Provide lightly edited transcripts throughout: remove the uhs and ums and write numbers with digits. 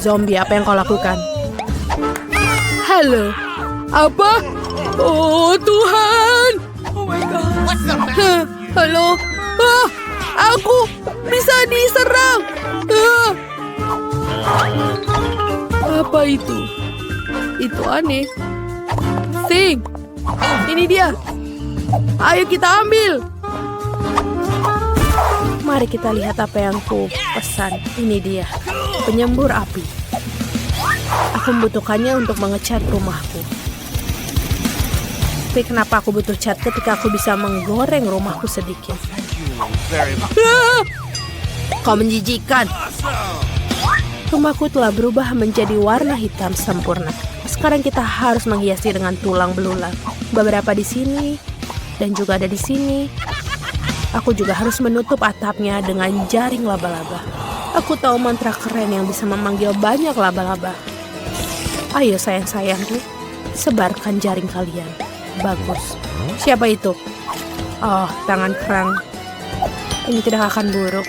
Zombie, apa yang kau lakukan? Halo. Apa? Oh Tuhan. Oh my God. Halo. Aku bisa diserang. Apa itu? Itu aneh. Thing. Ini dia. Ayo kita ambil. Mari kita lihat apa yang ku pesan. Ini dia. Penyembur api. Aku membutuhkannya untuk mengecat rumahku. Tapi kenapa aku butuh cat ketika aku bisa menggoreng rumahku sedikit? Kau menjijikan. Rumahku telah berubah menjadi warna hitam sempurna. Sekarang kita harus menghiasi dengan tulang belulang. Beberapa di sini dan juga ada di sini. Aku juga harus menutup atapnya dengan jaring laba-laba. Aku tahu mantra keren yang bisa memanggil banyak laba-laba. Ayo sayang-sayangku, sebarkan jaring kalian. Bagus. Siapa itu? Oh, tangan kerang. Ini tidak akan buruk.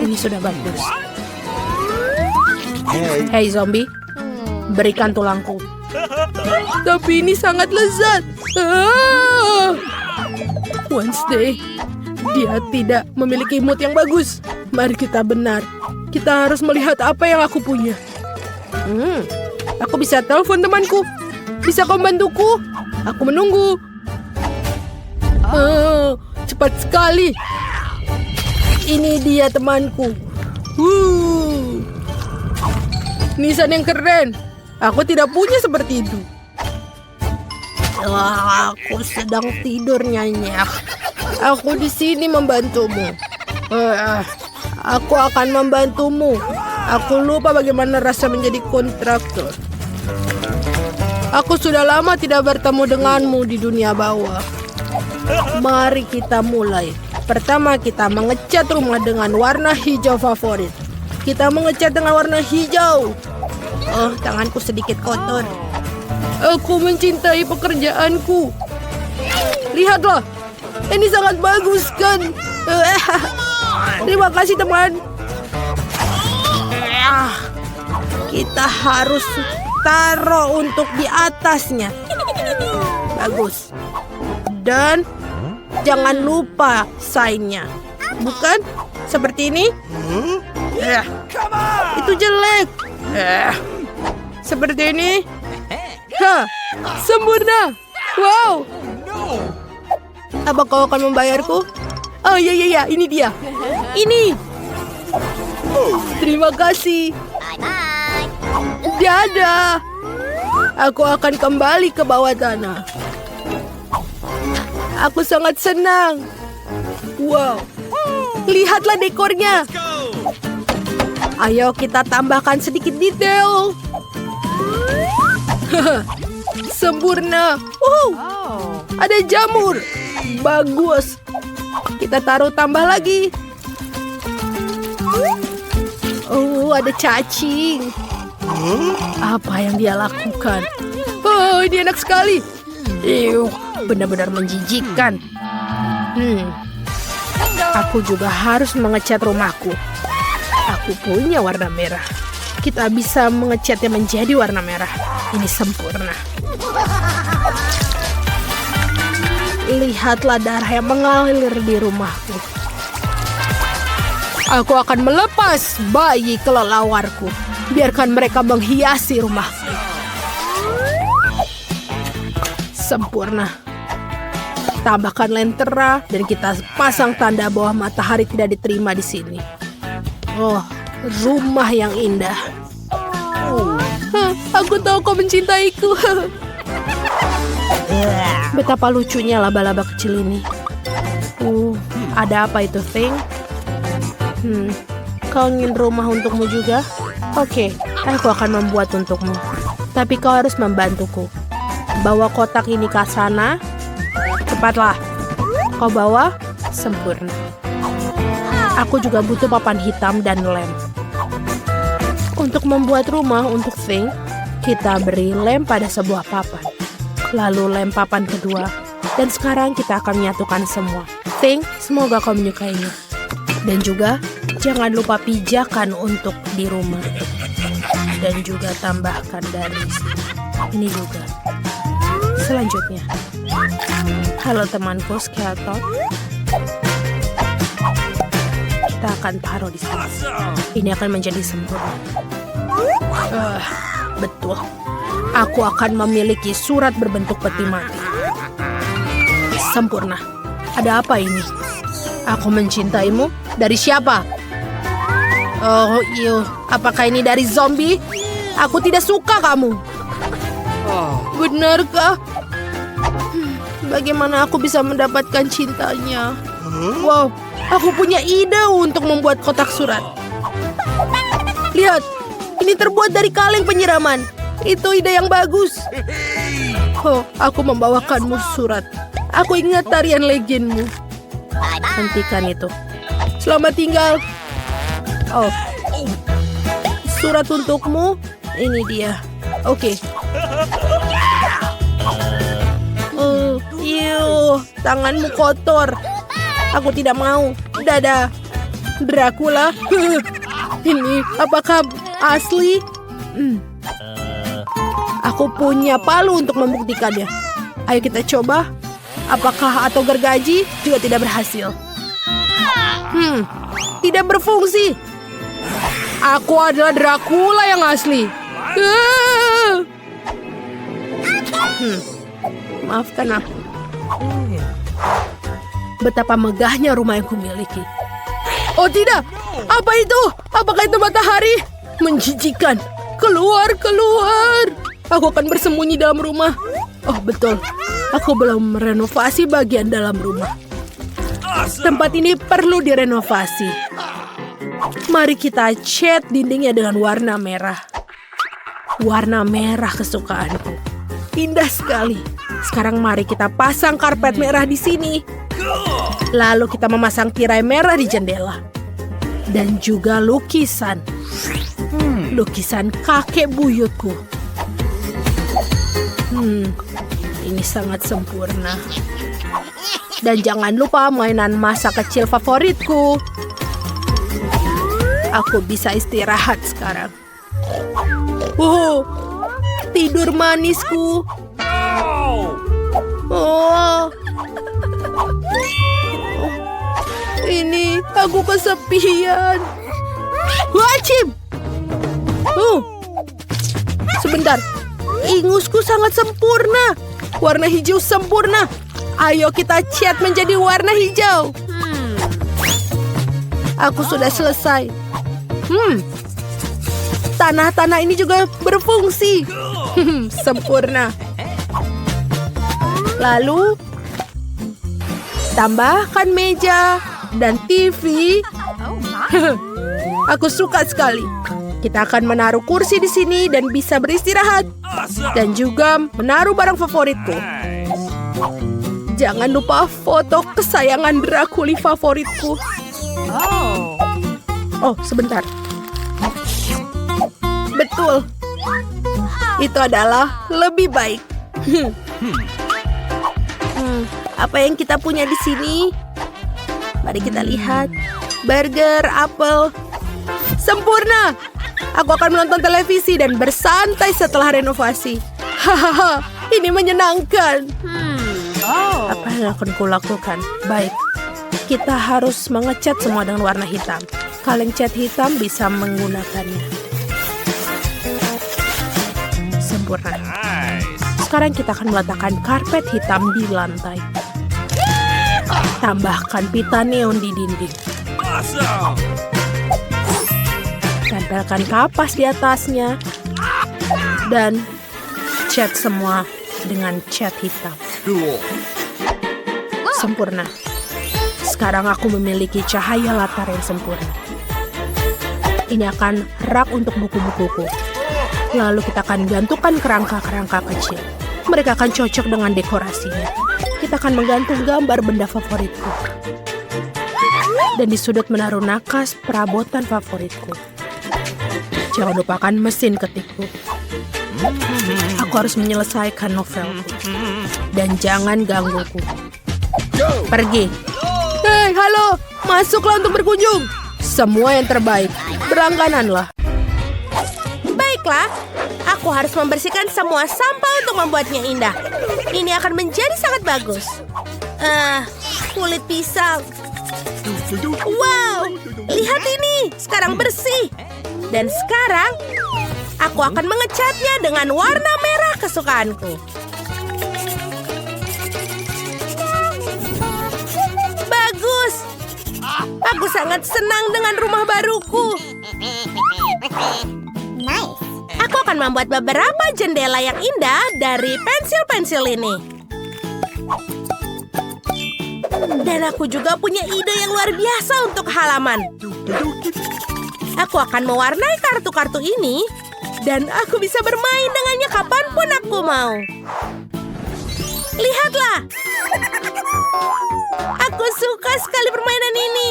Ini sudah bagus. Hei zombie, berikan tulangku. Tapi ini sangat lezat. Wednesday, dia tidak memiliki mood yang bagus. Mari kita benar. Kita harus melihat apa yang aku punya. Aku bisa telepon temanku. Bisa kau bantuku? Aku menunggu. Cepat sekali. Ini dia temanku. Nisan yang keren. Aku tidak punya seperti itu. Aku sedang tidur nyenyak. Aku di sini membantumu. Aku akan membantumu. Aku lupa bagaimana rasa menjadi kontraktor. Aku sudah lama tidak bertemu denganmu di dunia bawah. Mari kita mulai. Pertama kita mengecat rumah dengan warna hijau favorit. Kita mengecat dengan warna hijau. Oh, tanganku sedikit kotor. Aku mencintai pekerjaanku. Lihatlah, ini sangat bagus kan? Terima kasih teman. Kita harus taruh untuk di atasnya. Bagus. Dan jangan lupa sign-nya. Bukan? Seperti ini? Itu jelek. Seperti ini? Sempurna. Wow. Apa kau akan membayarku? Oh iya, ini dia. Ini. Terima kasih. Dadah. Aku akan kembali ke bawah tanah. Aku sangat senang. Wow. Lihatlah dekornya. Ayo kita tambahkan sedikit detail. Sempurna. Ada jamur. Bagus. Kita taruh tambah lagi. Oh, ada cacing. Apa yang dia lakukan? Oh, ini enak sekali. Benar-benar menjijikkan. Aku juga harus mengecat rumahku. Aku punya warna merah. Kita bisa mengecatnya menjadi warna merah. Ini sempurna. Lihatlah darah yang mengalir di rumahku. Aku akan melepas bayi kelelawarku. Biarkan mereka menghiasi rumahku. Sempurna. Tambahkan lentera dan kita pasang tanda bahwa matahari tidak diterima di sini. Oh, rumah yang indah. Aku tahu kau mencintaiku. Betapa lucunya laba-laba kecil ini. Ada apa itu, Thing? Kau ingin rumah untukmu juga? Oke, aku akan membuat untukmu. Tapi kau harus membantuku. Bawa kotak ini ke sana. Cepatlah. Kau bawa. Sempurna. Aku juga butuh papan hitam dan lem. Untuk membuat rumah untuk Thing, kita beri lem pada sebuah papan. Lalu lem papan kedua. Dan sekarang kita akan menyatukan semua. Thing, semoga kau menyukainya. Dan juga Jangan lupa pijakan untuk di rumah. Dan juga tambahkan dari sini. Ini juga. Selanjutnya. Halo temanku Skeleton. Kita akan taruh di sini. Ini akan menjadi sempurna. Betul. Aku akan memiliki surat berbentuk peti mati. Sempurna. Ada apa ini? Aku mencintaimu? Dari siapa? Oh, iya. Apakah ini dari zombie? Aku tidak suka kamu. Benarkah? Bagaimana aku bisa mendapatkan cintanya? Wow, aku punya ide untuk membuat kotak surat. Lihat, ini terbuat dari kaleng penyiraman. Itu ide yang bagus. Oh, aku membawakanmu surat. Aku ingat tarian legendmu. Hentikan itu. Selamat tinggal. Oh, surat untukmu. Ini dia. Oke. Oh, tanganmu kotor. Aku tidak mau. Dadah. Dracula. Ini apakah asli? Aku punya palu untuk membuktikannya. Ayo kita coba. Apakah atau gergaji juga tidak berhasil? Tidak berfungsi. Aku adalah Dracula yang asli. Maafkan aku. Betapa megahnya rumah yang kumiliki. Oh tidak, apa itu? Apakah itu matahari? Menjijikan. Keluar, keluar. Aku akan bersembunyi dalam rumah. Oh betul, aku belum merenovasi bagian dalam rumah. Tempat ini perlu direnovasi. Mari kita cat dindingnya dengan warna merah. Warna merah kesukaanku. Indah sekali. Sekarang mari kita pasang karpet merah di sini. Lalu kita memasang tirai merah di jendela. Dan juga lukisan. Lukisan kakek buyutku. Ini sangat sempurna. Dan jangan lupa mainan masa kecil favoritku. Aku bisa istirahat sekarang. Tidur manisku. Ini aku kesepian. Wajib. Sebentar. Ingusku sangat sempurna. Warna hijau sempurna. Ayo kita cat menjadi warna hijau. Aku sudah selesai. Tanah-tanah ini juga berfungsi. Sempurna. Lalu tambahkan meja dan TV. Aku suka sekali. Kita akan menaruh kursi di sini dan bisa beristirahat. Dan juga menaruh barang favoritku. Jangan lupa foto kesayangan Dracula favoritku. Oh, sebentar. Betul. Itu adalah lebih baik. Apa yang kita punya di sini? Mari kita lihat. Burger, apel. Sempurna. Aku akan menonton televisi dan bersantai setelah renovasi. Hahaha, ini menyenangkan. Apa yang akan kulakukan? Baik, kita harus mengecat semua dengan warna hitam. Kaleng cat hitam bisa menggunakannya. Sempurna. Sekarang kita akan meletakkan karpet hitam di lantai. Tambahkan pita neon di dinding. Tempelkan kapas di atasnya. Dan cat semua dengan cat hitam. Sempurna. Sekarang aku memiliki cahaya latar yang sempurna. Ini akan rak untuk buku-bukuku. Lalu kita akan gantungkan kerangka-kerangka kecil. Mereka akan cocok dengan dekorasinya. Kita akan menggantung gambar benda favoritku. Dan di sudut menaruh nakas perabotan favoritku. Jangan lupakan mesin ketikku. Aku harus menyelesaikan novelku. Dan jangan gangguku. Pergi. Hei, halo. Masuklah untuk berkunjung. Semua yang terbaik. Berlanggananlah. Baiklah, aku harus membersihkan semua sampah untuk membuatnya indah. Ini akan menjadi sangat bagus. Kulit pisang. Wow, lihat ini. Sekarang bersih. Dan sekarang, aku akan mengecatnya dengan warna merah kesukaanku. Bagus. Aku sangat senang dengan rumah baruku. Nice. Aku akan membuat beberapa jendela yang indah dari pensil-pensil ini. Dan aku juga punya ide yang luar biasa untuk halaman. Aku akan mewarnai kartu-kartu ini, dan aku bisa bermain dengannya kapanpun aku mau. Lihatlah. Aku suka sekali permainan ini.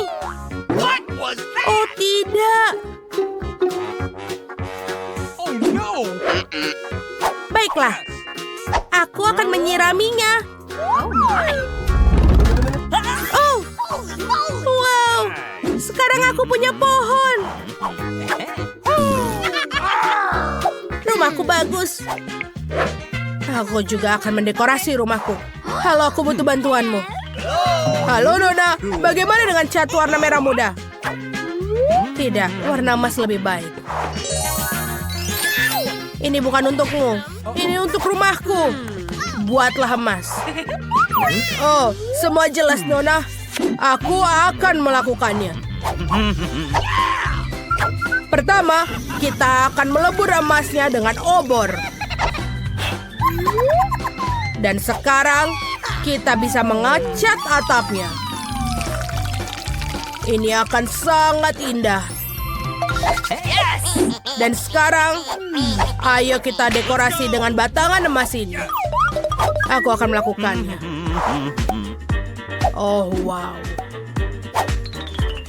Oh tidak. Baiklah, aku akan menyiraminya. Oh, wow, sekarang aku punya pohon. Rumahku bagus. Aku juga akan mendekorasi rumahku. Halo, aku butuh bantuanmu. Halo, Nona. Bagaimana dengan cat warna merah muda? Tidak, warna emas lebih baik. Ini bukan untukmu. Ini untuk rumahku. Buatlah emas. Oh, semua jelas, Nona. Aku akan melakukannya. Pertama, kita akan melebur emasnya dengan obor. Dan sekarang, kita bisa mengecat atapnya. Ini akan sangat indah. Dan sekarang, ayo kita dekorasi dengan batangan emas ini. Aku akan melakukannya. Oh, wow.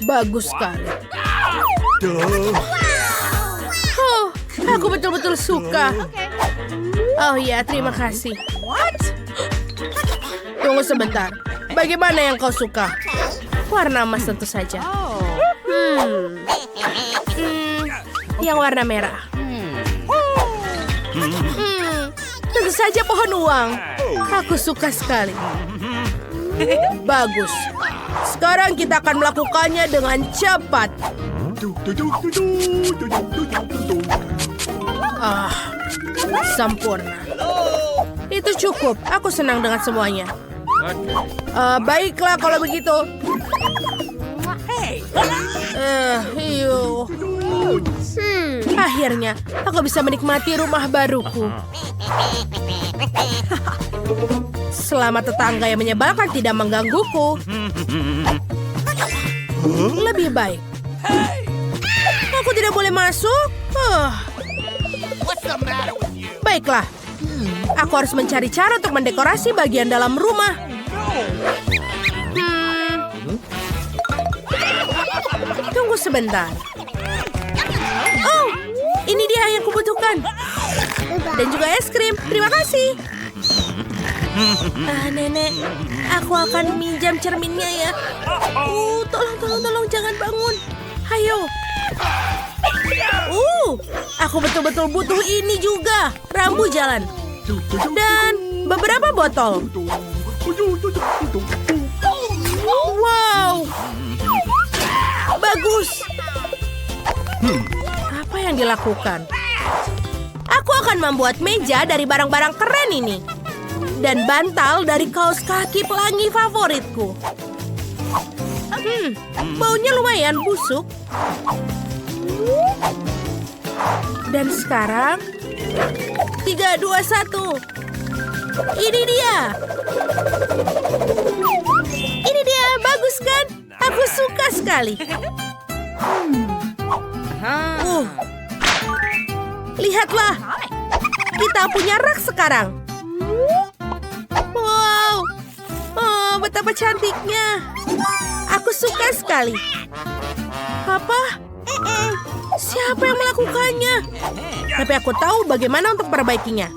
Bagus sekali. Oh, aku betul-betul suka. Oh ya, terima kasih. Tunggu sebentar. Bagaimana yang kau suka? Warna emas tentu saja. Yang warna merah. Tentu saja pohon uang. Aku suka sekali. Bagus. Sekarang kita akan melakukannya dengan cepat. Sempurna. Itu cukup. Aku senang dengan semuanya. Baiklah kalau begitu. Akhirnya, aku bisa menikmati rumah baruku. Selama tetangga yang menyebalkan tidak menggangguku. Lebih baik. Aku tidak boleh masuk. Baiklah. Aku harus mencari cara untuk mendekorasi bagian dalam rumah. Tunggu sebentar. Oh, ini dia yang kubutuhkan. Dan juga es krim. Terima kasih. Nenek, aku akan minjam cerminnya ya. Tolong, jangan bangun. Ayo. Aku betul-betul butuh ini juga. Rambu jalan. Dan beberapa botol. Wow. Bagus. Apa yang dilakukan? Aku akan membuat meja dari barang-barang keren ini. Dan bantal dari kaos kaki pelangi favoritku. Baunya lumayan busuk. Dan sekarang 3, 2, 1. Ini dia. Ini dia, bagus kan? Aku suka sekali. Lihatlah. Kita punya rak sekarang. Wow. Oh, betapa cantiknya. Aku suka sekali. Apa? Siapa yang melakukannya? Tapi aku tahu bagaimana untuk perbaikinya.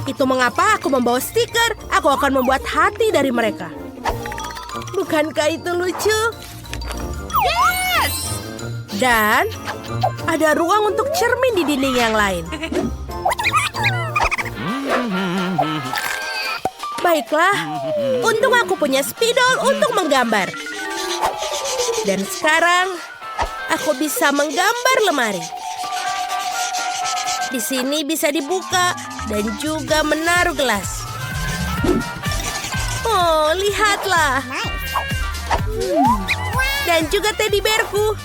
Itu mengapa aku membawa stiker. Aku akan membuat hati dari mereka. Bukankah itu lucu? Yes! Dan ada ruang untuk cermin di dinding yang lain. Baiklah, untung aku punya spidol untuk menggambar. Dan sekarang, aku bisa menggambar lemari. Di sini bisa dibuka dan juga menaruh gelas. Oh, lihatlah. Dan juga teddy bearku.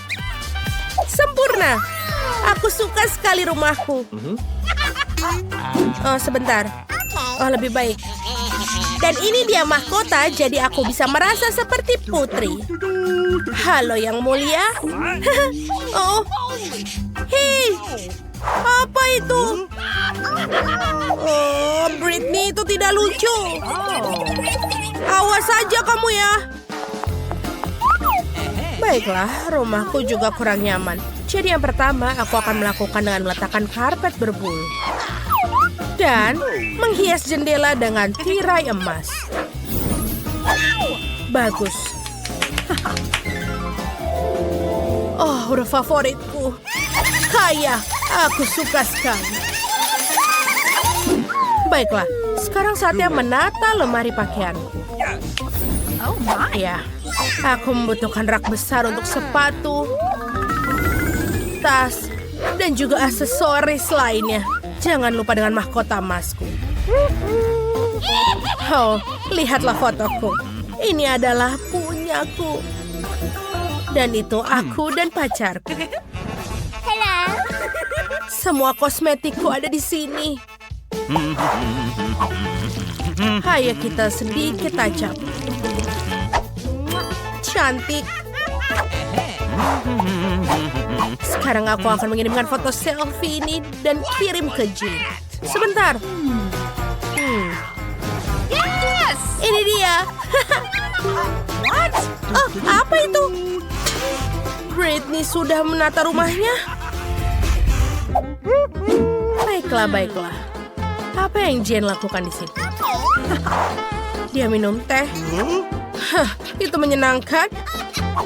Sempurna. Aku suka sekali rumahku. Oh, sebentar. Oh, lebih baik. Dan ini dia mahkota, jadi aku bisa merasa seperti putri. Halo yang mulia. Oh, hei, apa itu? Oh, Britney, itu tidak lucu. Awas saja kamu ya. Baiklah, rumahku juga kurang nyaman. Jadi yang pertama aku akan melakukan dengan meletakkan karpet berbulu. Dan menghias jendela dengan tirai emas. Bagus. Oh, udah favoritku. Kaya, aku suka sekali. Baiklah, sekarang saatnya menata lemari pakaianku. Ya, aku membutuhkan rak besar untuk sepatu, tas, dan juga aksesoris lainnya. Jangan lupa dengan mahkota emasku. Oh, lihatlah fotoku. Ini adalah punyaku. Dan itu aku dan pacarku. Semua kosmetikku ada di sini. Ayo kita sedikit tajam. Cantik. Sekarang aku akan mengirimkan foto selfie ini dan kirim ke Jean. Sebentar. Yes! Ini dia. What? Oh, apa itu? Britney sudah menata rumahnya. Baiklah, baiklah. Apa yang Jane lakukan di sini? Dia minum teh. Hah, itu menyenangkan.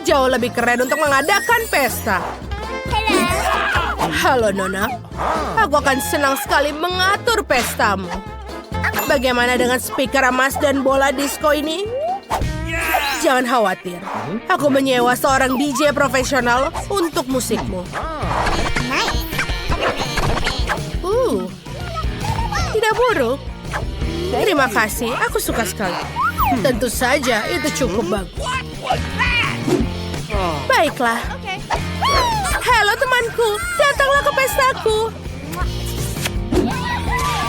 Jauh lebih keren untuk mengadakan pesta. Halo, Nona. Aku akan senang sekali mengatur pestamu. Bagaimana dengan speaker emas dan bola disco ini? Jangan khawatir. Aku menyewa seorang DJ profesional untuk musikmu. Tidak buruk. Terima kasih, aku suka sekali. Tentu saja, itu cukup bagus. Baiklah. Halo temanku, datanglah ke pestaku.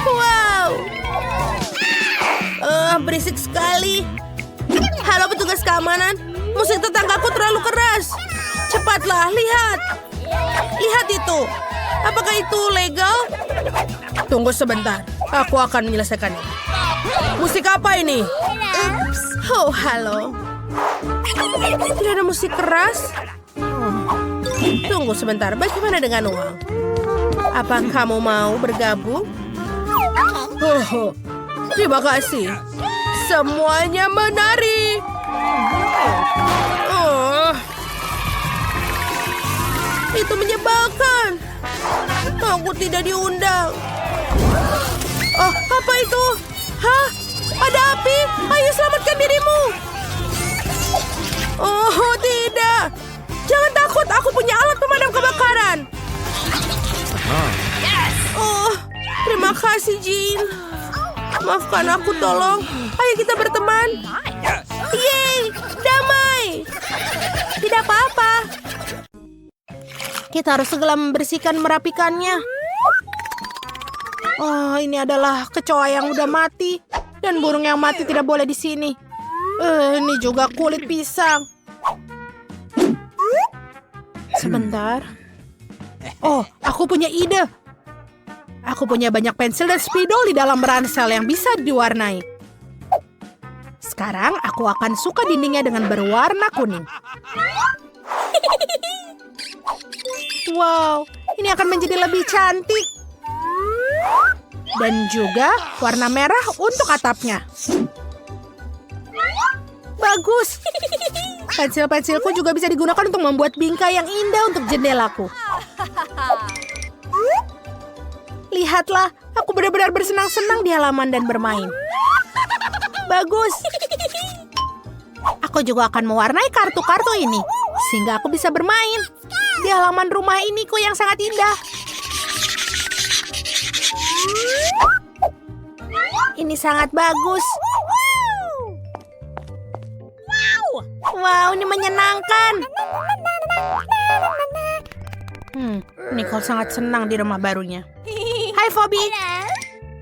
Wow. Berisik sekali. Halo petugas keamanan, musik tetanggaku terlalu keras. Cepatlah, lihat. Lihat itu. Apakah itu legal? Tunggu sebentar, aku akan menyelesaikannya. Musik apa ini? Oh, halo. Tidak ada musik keras? Tunggu sebentar, bagaimana dengan uang? Apa kamu mau bergabung? Oh, terima kasih. Semuanya menari. Oh, itu menyebalkan. Aku tidak diundang. Oh, apa itu? Hah? Ada api? Ayo selamatkan dirimu. Oh, tidak. Jangan takut, aku punya alat pemadam kebakaran. Oh, terima kasih, Jean. Maafkan aku, tolong. Ayo kita berteman. Yeay, damai. Tidak apa-apa. Kita harus segera membersihkan, merapikannya. Oh, ini adalah kecoa yang udah mati. Dan burung yang mati tidak boleh di sini. Ini juga kulit pisang. Sebentar. Oh, aku punya ide. Aku punya banyak pensil dan spidol di dalam ransel yang bisa diwarnai. Sekarang aku akan suka dindingnya dengan berwarna kuning. Wow, ini akan menjadi lebih cantik. Dan juga warna merah untuk atapnya. Bagus. Pensil-pensilku juga bisa digunakan untuk membuat bingkai yang indah untuk jendelaku. Lihatlah, aku benar-benar bersenang-senang di halaman dan bermain. Bagus. Aku juga akan mewarnai kartu-kartu ini, sehingga aku bisa bermain di halaman rumah iniku yang sangat indah. Ini sangat bagus. Wow, ini menyenangkan. Nicole sangat senang di rumah barunya. Hai, Phoebe.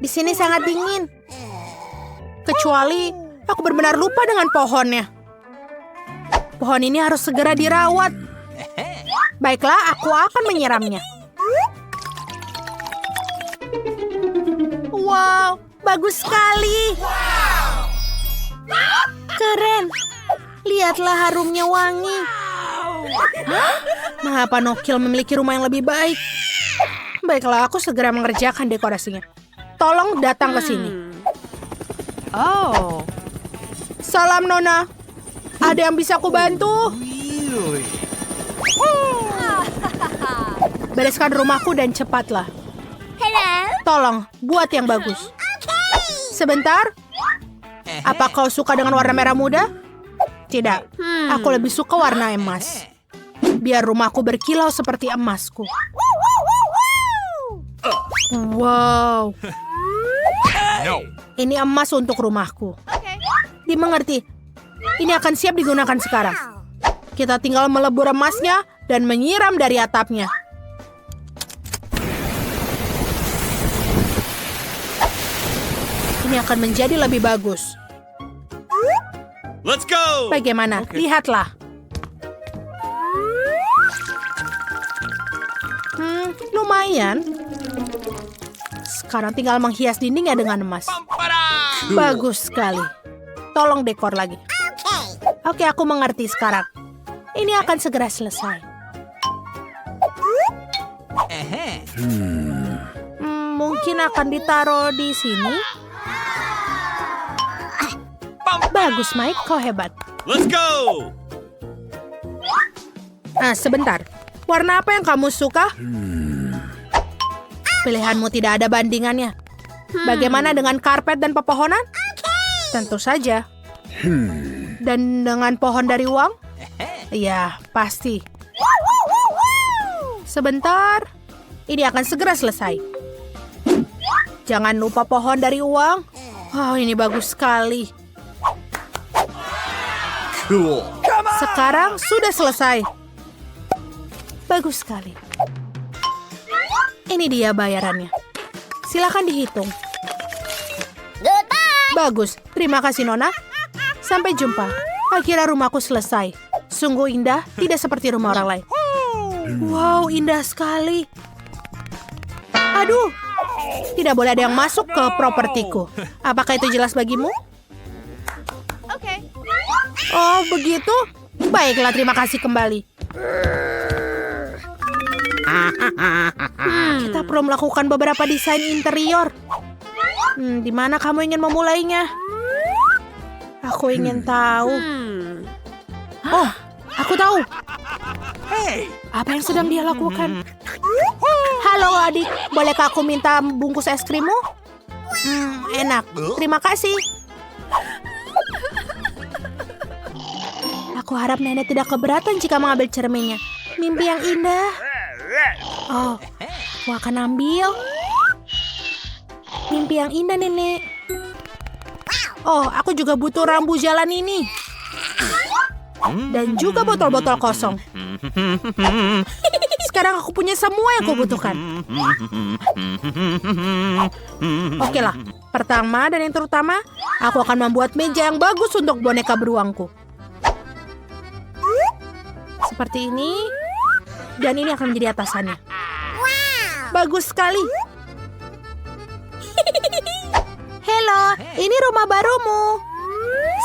Di sini sangat dingin. Kecuali aku benar-benar lupa dengan pohonnya. Pohon ini harus segera dirawat. Baiklah, aku akan menyiramnya. Wow, bagus sekali. Keren. Lihatlah harumnya wangi. Mengapa Nokil memiliki rumah yang lebih baik? Baiklah, aku segera mengerjakan dekorasinya. Tolong datang ke sini. Oh. Salam, Nona. Ada yang bisa aku bantu? Bereskan rumahku dan cepatlah. Hello. Tolong, buat yang bagus. Sebentar. Apa kau suka dengan warna merah muda? Tidak, aku lebih suka warna emas. Biar rumahku berkilau seperti emasku. Wow. Ini emas untuk rumahku. Dimengerti. Ini akan siap digunakan sekarang. Kita tinggal melebur emasnya dan menyiram dari atapnya. Ini akan menjadi lebih bagus. Let's go! Bagaimana? Lihatlah. Lumayan. Sekarang tinggal menghias dindingnya dengan emas. Bagus sekali. Tolong dekor lagi. Oke, aku mengerti sekarang. Ini akan segera selesai. Mungkin akan ditaruh di sini. Bagus, Mike. Kau hebat. Let's go! Sebentar. Warna apa yang kamu suka? Pilihanmu tidak ada bandingannya. Bagaimana dengan karpet dan pepohonan? Tentu saja. Dan dengan pohon dari uang? Ya, pasti. Sebentar. Ini akan segera selesai. Jangan lupa pohon dari uang. Wow, ini bagus sekali. Cool. Sekarang sudah selesai. Bagus sekali. Ini dia bayarannya. Silakan dihitung. Goodbye. Bagus. Terima kasih, Nona. Sampai jumpa. Akhirnya rumahku selesai. Sungguh indah, tidak seperti rumah orang lain. Wow, indah sekali. Aduh, tidak boleh ada yang masuk ke propertiku. Apakah itu jelas bagimu? Okay. Oh, begitu? Baiklah, terima kasih kembali. Kita perlu melakukan beberapa desain interior. Di mana kamu ingin memulainya? Aku ingin tahu. Oh, aku tahu. Apa yang sedang dia lakukan? Halo adik, bolehkah aku minta bungkus es krimmu? Enak, terima kasih. Aku harap nenek tidak keberatan jika mengambil cerminnya. Mimpi yang indah. Oh, aku akan ambil. Mimpi yang indah, nenek. Oh, aku juga butuh rambu jalan ini. Dan juga botol-botol kosong. Sekarang aku punya semua yang aku butuhkan. Oke lah, pertama dan yang terutama, aku akan membuat meja yang bagus untuk boneka beruangku. Seperti ini. Dan ini akan menjadi atasannya. Bagus sekali. Halo, ini rumah barumu.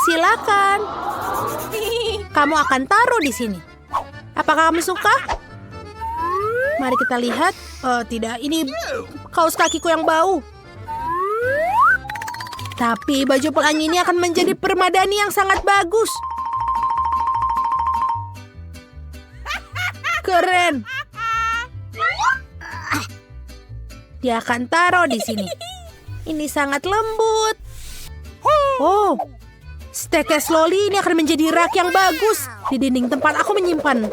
Silakan. Kamu akan taruh di sini. Apakah kamu suka? Mari kita lihat. Oh, tidak, ini kaos kakiku yang bau. Tapi baju pelangi ini akan menjadi permadani yang sangat bagus. keren. Dia akan taruh di sini. Ini sangat lembut. Oh, steak slowly ini akan menjadi rak yang bagus di dinding tempat aku menyimpan.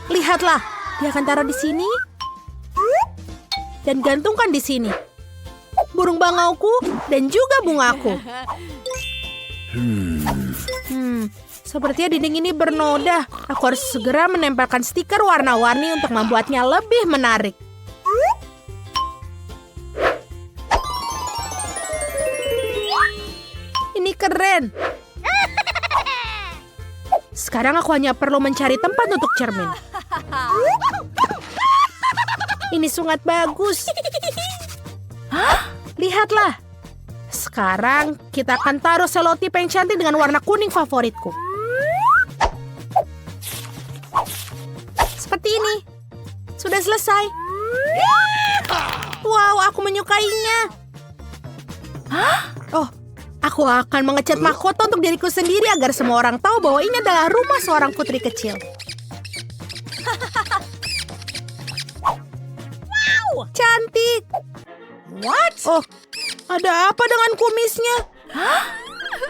Lihatlah, dia akan taruh di sini dan gantungkan di sini. Burung bangauku dan juga bungaku. Sepertinya dinding ini bernoda. Aku harus segera menempelkan stiker warna-warni untuk membuatnya lebih menarik. Ini keren. Sekarang aku hanya perlu mencari tempat untuk cermin. Ini sangat bagus. Hah? Lihatlah. Sekarang kita akan taruh selotip yang cantik dengan warna kuning favoritku. Seperti ini. Sudah selesai. Wow, aku menyukainya. Hah? Oh, aku akan mengecat mahkota untuk diriku sendiri agar semua orang tahu bahwa ini adalah rumah seorang putri kecil. Wow, cantik. What? Oh, ada apa dengan kumisnya? Hah?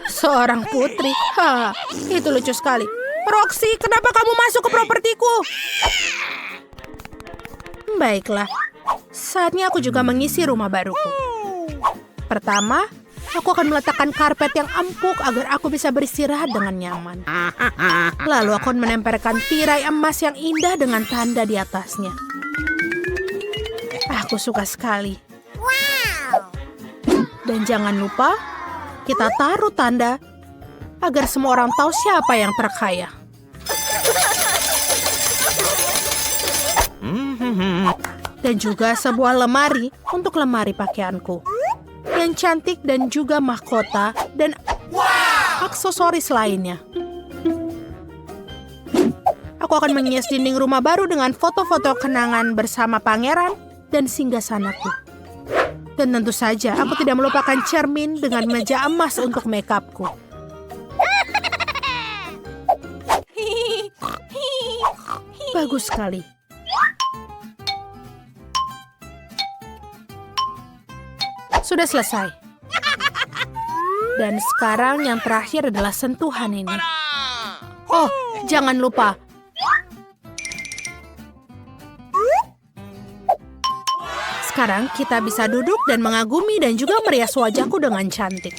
Seorang putri. Hah, itu lucu sekali. Roxy, kenapa kamu masuk ke propertiku? Baiklah, saatnya aku juga mengisi rumah baruku. Pertama, aku akan meletakkan karpet yang empuk agar aku bisa beristirahat dengan nyaman. Lalu aku akan menempelkan tirai emas yang indah dengan tanda di atasnya. Aku suka sekali. Dan jangan lupa, kita taruh tanda agar semua orang tahu siapa yang terkaya. Dan juga sebuah lemari untuk lemari pakaianku. Yang cantik dan juga mahkota dan aksesoris lainnya. Aku akan menghias dinding rumah baru dengan foto-foto kenangan bersama pangeran dan singgasanaku. Dan tentu saja, aku tidak melupakan cermin dengan meja emas untuk makeupku. Bagus sekali. Sudah selesai. Dan sekarang yang terakhir adalah sentuhan ini. Oh, jangan lupa. Sekarang kita bisa duduk dan mengagumi dan juga merias wajahku dengan cantik.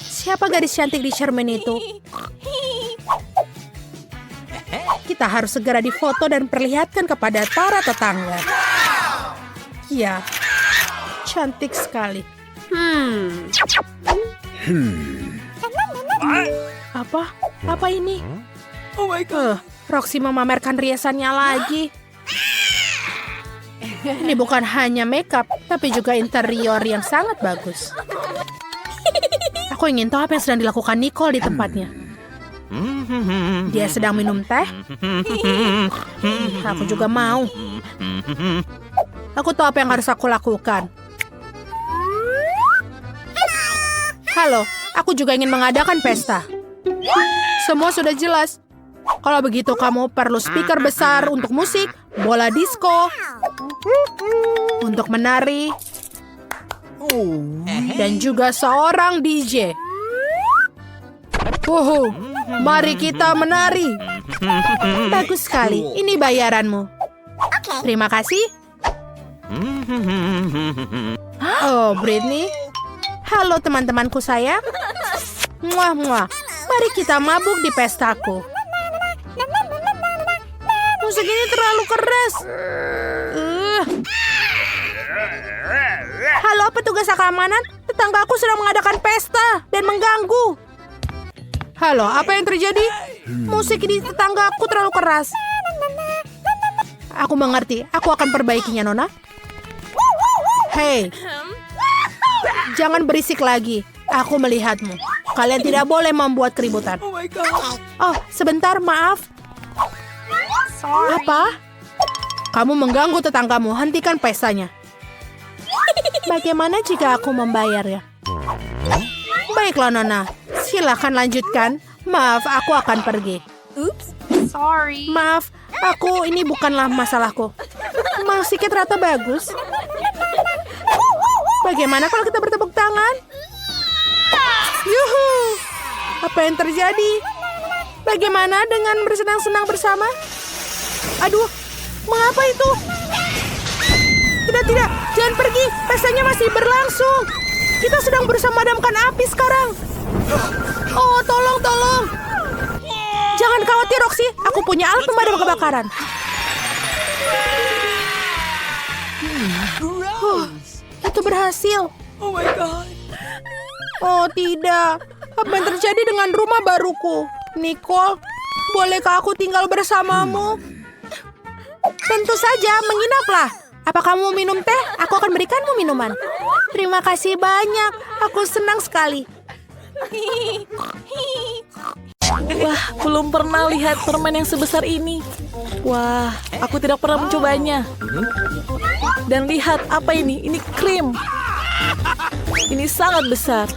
Siapa gadis cantik di cermin itu? Kita harus segera difoto dan perlihatkan kepada para tetangga. Ya, cantik sekali. Apa? Apa ini? Oh my God. Roxy memamerkan riasannya lagi. Ini bukan hanya makeup, tapi juga interior yang sangat bagus. Aku ingin tahu apa yang sedang dilakukan Nicole di tempatnya. Dia sedang minum teh? Aku juga mau. Aku tahu apa yang harus aku lakukan. Halo, aku juga ingin mengadakan pesta. Semua sudah jelas. Kalau begitu kamu perlu speaker besar untuk musik, bola disco, untuk menari, dan juga seorang DJ. Mari kita menari. Bagus sekali, ini bayaranmu. Terima kasih. Oh, Britney. Halo teman-temanku sayang. Muah. Mari kita mabuk di pestaku. Musik ini terlalu keras. Halo petugas keamanan, tetanggaku sedang mengadakan pesta dan mengganggu. Halo, apa yang terjadi? Musik di tetanggaku terlalu keras. Aku mengerti, aku akan perbaikinya, Nona. Hei, jangan berisik lagi. Aku melihatmu. Kalian tidak boleh membuat keributan. Oh, sebentar, maaf. Apa? Kamu mengganggu tetanggamu. Hentikan pestanya. Bagaimana jika aku membayarnya? Baiklah, Nona. Silakan lanjutkan. Maaf, aku akan pergi. Sorry. Maaf, ini bukanlah masalahku. Musiknya ternyata bagus. Bagaimana kalau kita bertepuk tangan? Yuhu! Apa yang terjadi? Bagaimana dengan bersenang-senang bersama? Aduh, mengapa itu? Tidak, jangan pergi. Pestanya masih berlangsung. Kita sedang berusaha memadamkan api sekarang. Oh, tolong. Jangan khawatir, Roxy. Aku punya alat pemadam kebakaran. Itu berhasil. Oh my god. Oh, tidak. Apa yang terjadi dengan rumah baruku? Nicole, bolehkah aku tinggal bersamamu? Tentu saja, menginaplah. Apa kamu mau minum teh? Aku akan berikanmu minuman. Terima kasih banyak. Aku senang sekali. Wah, belum pernah lihat permen yang sebesar ini. Wah, aku tidak pernah mencobanya. Dan lihat apa ini? Ini krim. Ini sangat besar.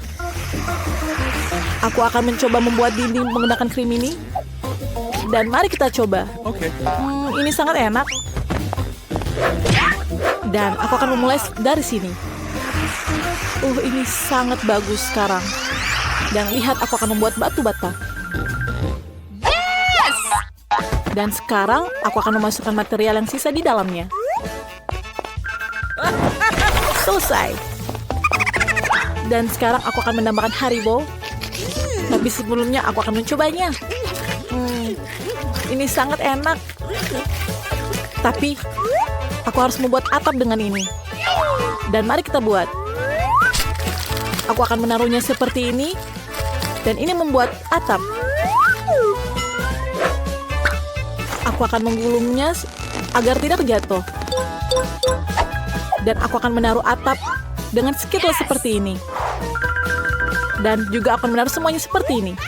Aku akan mencoba membuat dinding menggunakan krim ini. Dan mari kita coba. Okay. Ini sangat enak. Dan aku akan memulai dari sini. Ini sangat bagus sekarang. Dan lihat, aku akan membuat batu bata. Yes! Dan sekarang aku akan memasukkan material yang sisa di dalamnya. Selesai. Dan sekarang aku akan menambahkan Haribo. Tapi sebelumnya aku akan mencobanya. Ini sangat enak. Tapi aku harus membuat atap dengan ini. Dan mari kita buat. Aku akan menaruhnya seperti ini. Dan ini membuat atap. Aku akan menggulungnya agar tidak jatuh. Dan aku akan menaruh atap dengan skill seperti ini. Dan juga akan menaruh semuanya seperti ini.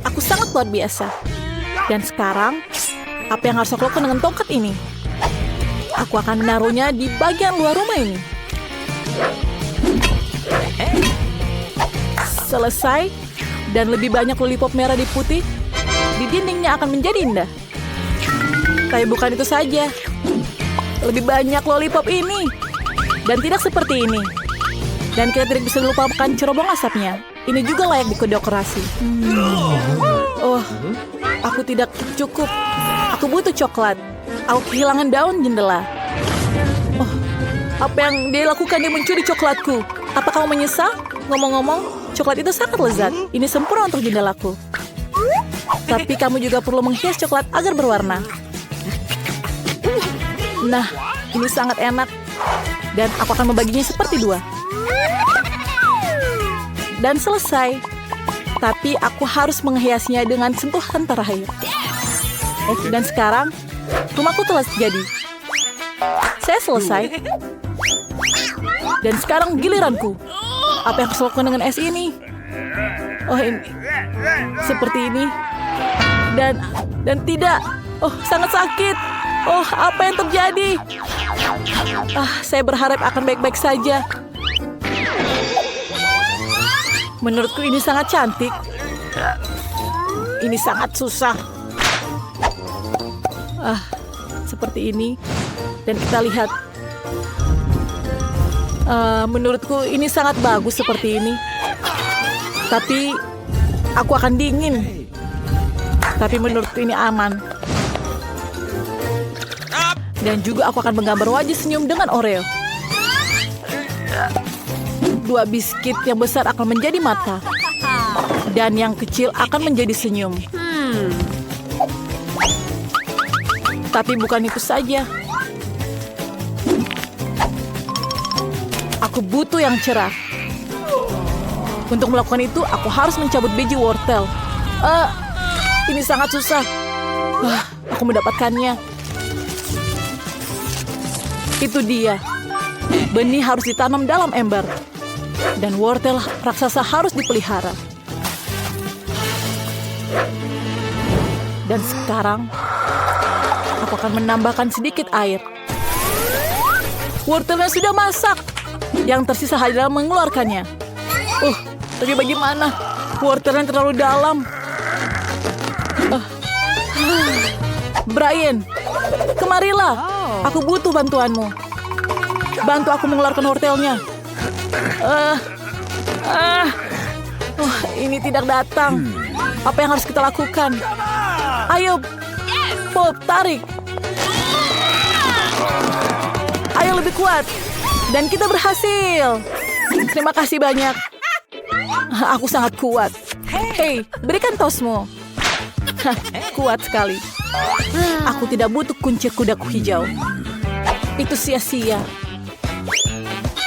Aku sangat luar biasa. Dan sekarang, apa yang harus aku lakukan dengan tongkat ini? Aku akan menaruhnya di bagian luar rumah ini. Selesai. Dan lebih banyak lollipop merah di putih. Di dindingnya akan menjadi indah. Tapi bukan itu saja. Lebih banyak lollipop ini. Dan tidak seperti ini. Dan kita tidak bisa lupakan cerobong asapnya. Ini juga layak didekorasi. Aku tidak cukup. Aku butuh coklat. Aku kehilangan daun jendela. Apa yang dia lakukan? Dia mencuri coklatku. Apa kamu menyesal? Ngomong-ngomong, coklat itu sangat lezat. Ini sempurna untuk jendelaku. Tapi kamu juga perlu menghias coklat agar berwarna. Nah, ini sangat enak. Dan aku akan membaginya seperti dua. Dan selesai. Tapi aku harus menghiasnya dengan sentuhan terakhir. Dan sekarang, rumahku telah jadi. Saya selesai. Dan sekarang giliranku. Apa yang aku lakukan dengan es ini? Ini. Seperti ini. Dan tidak. Sangat sakit. Apa yang terjadi? Saya berharap akan baik-baik saja. Menurutku ini sangat cantik. Ini sangat susah. Seperti ini. Dan kita lihat. Menurutku ini sangat bagus seperti ini. Tapi aku akan dingin. Tapi menurutku ini aman. Dan juga aku akan menggambar wajah senyum dengan Oreo. 2 biskuit yang besar akan menjadi mata. Dan yang kecil akan menjadi senyum. Tapi bukan itu saja. Aku butuh yang cerah. Untuk melakukan itu, aku harus mencabut biji wortel. Ini sangat susah. Aku mendapatkannya. Itu dia. Benih harus ditanam dalam ember. Dan wortel raksasa harus dipelihara. Dan sekarang, aku akan menambahkan sedikit air. Wortelnya sudah masak. Yang tersisa adalah mengeluarkannya. Tapi bagaimana? Wortelnya terlalu dalam. Brian, kemarilah. Aku butuh bantuanmu. Bantu aku mengeluarkan wortelnya. Ini tidak datang. Apa yang harus kita lakukan? Ayo, Bob, tarik. Ayo lebih kuat. Dan kita berhasil. Terima kasih banyak. Aku sangat kuat. Hei, berikan tosmu. Kuat sekali. Aku tidak butuh kunci kudaku hijau. Itu sia-sia.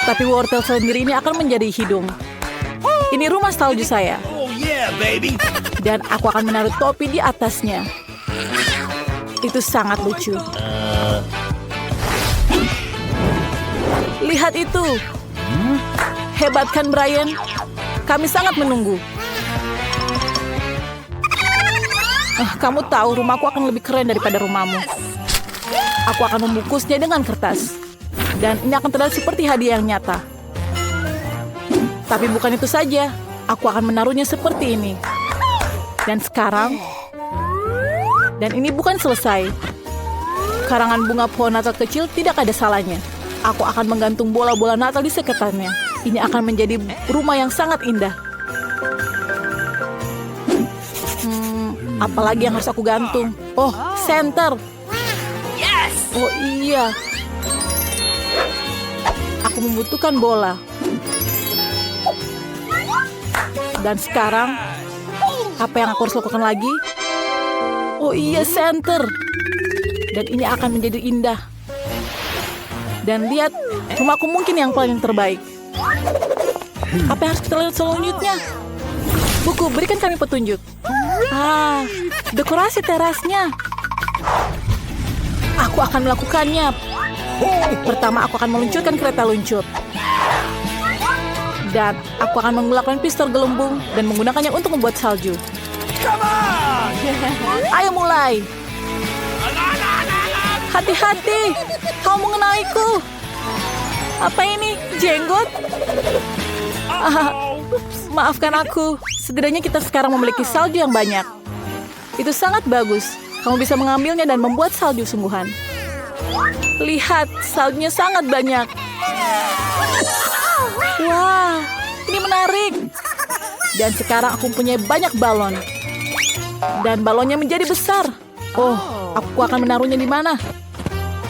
Tapi wortel sendiri ini akan menjadi hidung. Ini rumah salju saya. Oh yeah, baby. Dan aku akan menaruh topi di atasnya. Itu sangat lucu. Lihat itu. Hebat kan, Brian? Kami sangat menunggu. Kamu tahu rumahku akan lebih keren daripada rumahmu. Aku akan membungkusnya dengan kertas. Dan ini akan terlihat seperti hadiah yang nyata. Tapi bukan itu saja. Aku akan menaruhnya seperti ini. Dan sekarang... Dan ini bukan selesai. Karangan bunga pohon Natal kecil tidak ada salahnya. Aku akan menggantung bola-bola Natal di sekitarnya. Ini akan menjadi rumah yang sangat indah. Apalagi yang harus aku gantung? Oh, senter. Oh iya. Aku membutuhkan bola. Dan sekarang, apa yang aku harus lakukan lagi? Oh iya, center. Dan ini akan menjadi indah. Dan lihat, rumahku mungkin yang paling terbaik. Apa yang harus kita lihat selanjutnya? Buku, berikan kami petunjuk. Dekorasi terasnya. Aku akan melakukannya. Pertama, aku akan meluncurkan kereta luncur. Dan aku akan menggunakan pistol gelembung dan menggunakannya untuk membuat salju. Ayo mulai. Hati-hati, kau mengenaliku. Apa ini? Jenggot? Maafkan aku. Setidaknya kita sekarang memiliki salju yang banyak. Itu sangat bagus. Kamu bisa mengambilnya dan membuat salju sungguhan. Lihat, saljunya sangat banyak. Wah, ini menarik. Dan sekarang aku punya banyak balon. Dan balonnya menjadi besar. Oh, aku akan menaruhnya di mana?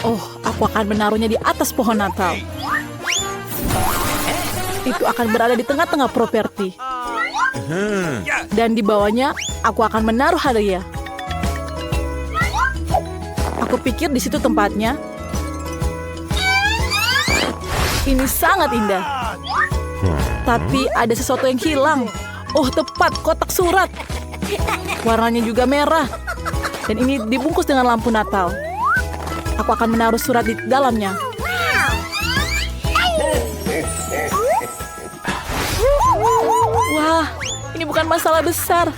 Oh, aku akan menaruhnya di atas pohon Natal. Itu akan berada di tengah-tengah properti. Dan di bawahnya, aku akan menaruh hadiah. Aku pikir di situ tempatnya. Ini sangat indah. Tapi ada sesuatu yang hilang. Oh, tepat, kotak surat. Warnanya juga merah. Dan ini dibungkus dengan lampu Natal. Aku akan menaruh surat di dalamnya. Wah, ini bukan masalah besar.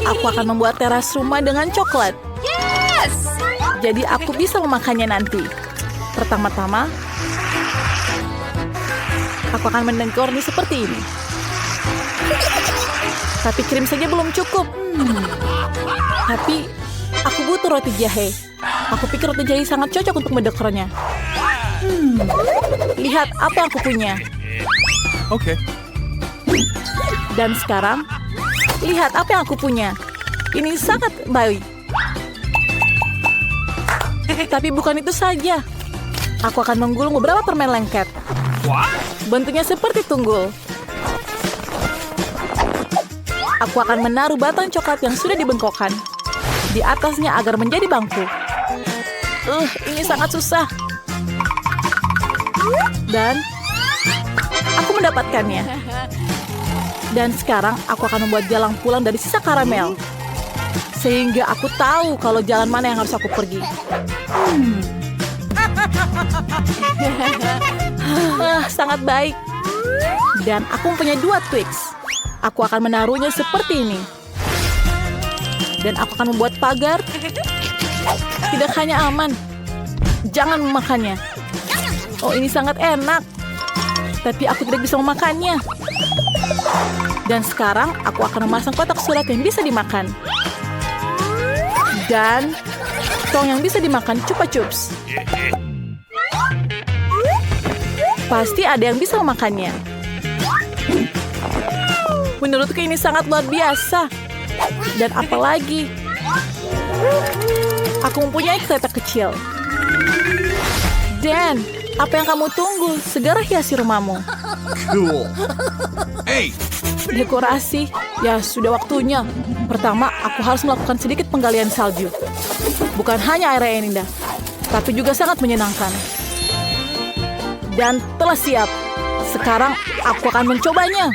Aku akan membuat teras rumah dengan coklat. Jadi aku bisa memakannya nanti. Pertama-tama, aku akan mendekornya seperti ini. Tapi krim saja belum cukup. Tapi aku butuh roti jahe. Aku pikir roti jahe sangat cocok untuk mendekornya. Lihat apa yang aku punya. Oke. Dan sekarang, lihat apa yang aku punya. Ini sangat baik. Tapi bukan itu saja. Aku akan menggulung beberapa permen lengket. Bentuknya seperti tunggul. Aku akan menaruh batang coklat yang sudah dibengkokkan di atasnya agar menjadi bangku. Ini sangat susah. Dan aku mendapatkannya. Dan sekarang aku akan membuat jalan pulang dari sisa karamel. Sehingga aku tahu kalau jalan mana yang harus aku pergi. Sangat baik. Dan aku mempunyai 2 Twix. Aku akan menaruhnya seperti ini. Dan aku akan membuat pagar. Tidak hanya aman. Jangan memakannya. Oh, ini sangat enak. Tapi aku tidak bisa memakannya. Dan sekarang aku akan memasang kotak surat yang bisa dimakan. Dan tong yang bisa dimakan Chupa Chups. Pasti ada yang bisa memakannya. Menurutku ini sangat luar biasa. Dan apalagi, aku mempunyai kereta kecil. Dan apa yang kamu tunggu? Segera hiasi rumahmu. Cool. Hey, Dekorasi, ya sudah waktunya. Pertama, aku harus melakukan sedikit penggalian salju. Bukan hanya area yang indah, tapi juga sangat menyenangkan. Dan telah siap. Sekarang aku akan mencobanya.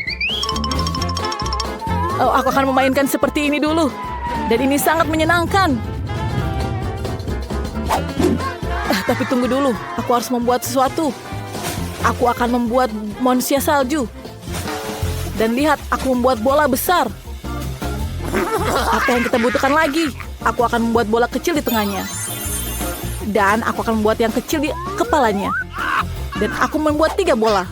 Oh, aku akan memainkan seperti ini dulu. Dan ini sangat menyenangkan. Tapi tunggu dulu, aku harus membuat sesuatu. Aku akan membuat manusia salju. Dan lihat, aku membuat bola besar. Apa yang kita butuhkan lagi? Aku akan membuat bola kecil di tengahnya. Dan aku akan membuat yang kecil di kepalanya. Dan aku membuat 3 bola.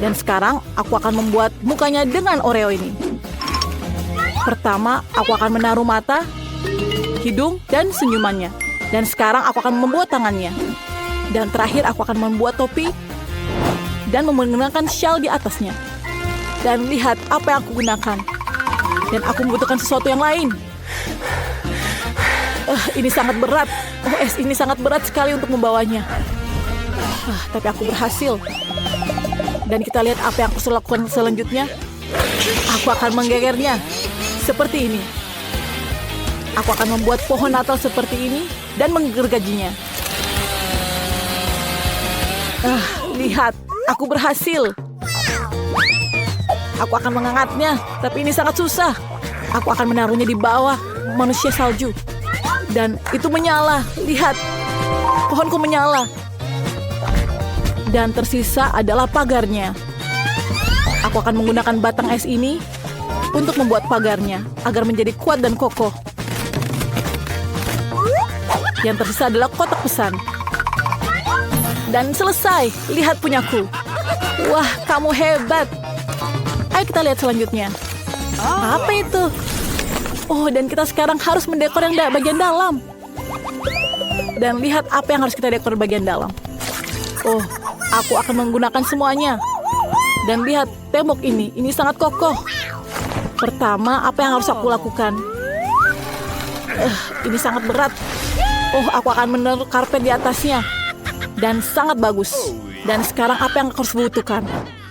Dan sekarang, aku akan membuat mukanya dengan Oreo ini. Pertama, aku akan menaruh mata, hidung, dan senyumannya. Dan sekarang aku akan membuat tangannya. Dan terakhir aku akan membuat topi dan menggunakan shawl di atasnya. Dan lihat apa yang aku gunakan. Dan aku membutuhkan sesuatu yang lain. Ini sangat berat. Ini sangat berat sekali untuk membawanya. Tapi aku berhasil. Dan kita lihat apa yang aku lakukan selanjutnya. Aku akan menggegernya. Seperti ini. Aku akan membuat pohon Natal seperti ini dan menggergajinya. Lihat, aku berhasil. Aku akan mengangkatnya, tapi ini sangat susah. Aku akan menaruhnya di bawah manusia salju. Dan itu menyala. Lihat, pohonku menyala. Dan tersisa adalah pagarnya. Aku akan menggunakan batang es ini untuk membuat pagarnya agar menjadi kuat dan kokoh. Yang tersisa adalah kotak pesan. Dan selesai. Lihat punyaku. Wah, kamu hebat. Ayo kita lihat selanjutnya. Apa itu? Oh, dan kita sekarang harus mendekor yang bagian dalam. Dan lihat apa yang harus kita dekor bagian dalam. Oh, aku akan menggunakan semuanya. Dan lihat tembok ini sangat kokoh. Pertama, apa yang harus aku lakukan? Ini sangat berat. Oh, aku akan menaruh karpet di atasnya. Dan sangat bagus. Dan sekarang apa yang aku harus butuhkan?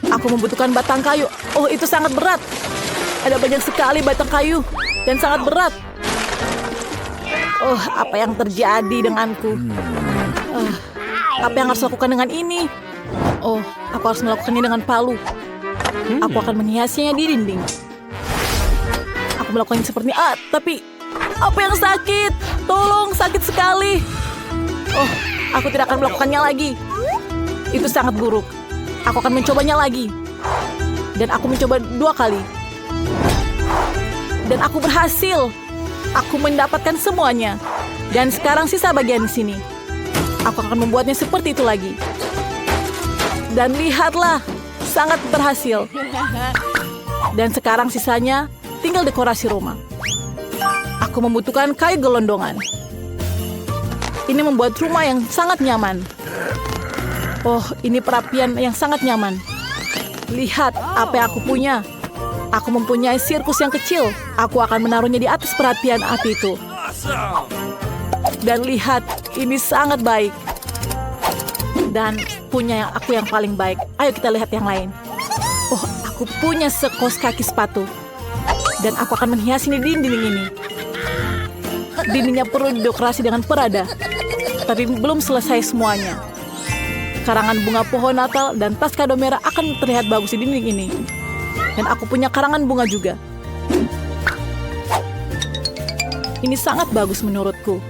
Aku membutuhkan batang kayu. Oh, itu sangat berat. Ada banyak sekali batang kayu. Dan sangat berat. Oh, apa yang terjadi denganku? Apa yang harus lakukan dengan ini? Oh, aku harus melakukannya dengan palu. Aku akan menghiasnya di dinding. Aku melakukannya seperti ini. Tapi apa yang sakit? Tolong, sakit sekali. Oh, aku tidak akan melakukannya lagi. Itu sangat buruk. Aku akan mencobanya lagi. Dan aku mencoba 2 kali. Dan aku berhasil. Aku mendapatkan semuanya. Dan sekarang sisa bagian sini. Aku akan membuatnya seperti itu lagi. Dan lihatlah, sangat berhasil. Dan sekarang sisanya tinggal dekorasi rumah. Aku membutuhkan kayu gelondongan. Ini membuat rumah yang sangat nyaman. Oh, ini perapian yang sangat nyaman. Lihat apa yang aku punya. Aku mempunyai sirkus yang kecil. Aku akan menaruhnya di atas perapian api itu. Dan lihat, ini sangat baik. Dan punya aku yang paling baik. Ayo kita lihat yang lain. Oh, aku punya sekos kaki sepatu. Dan aku akan menghiasi di dinding ini. Dindingnya perlu didekorasi dengan perada. Tapi belum selesai semuanya. Karangan bunga pohon Natal dan tas kado merah akan terlihat bagus di dinding ini. Dan aku punya karangan bunga juga. Ini sangat bagus menurutku.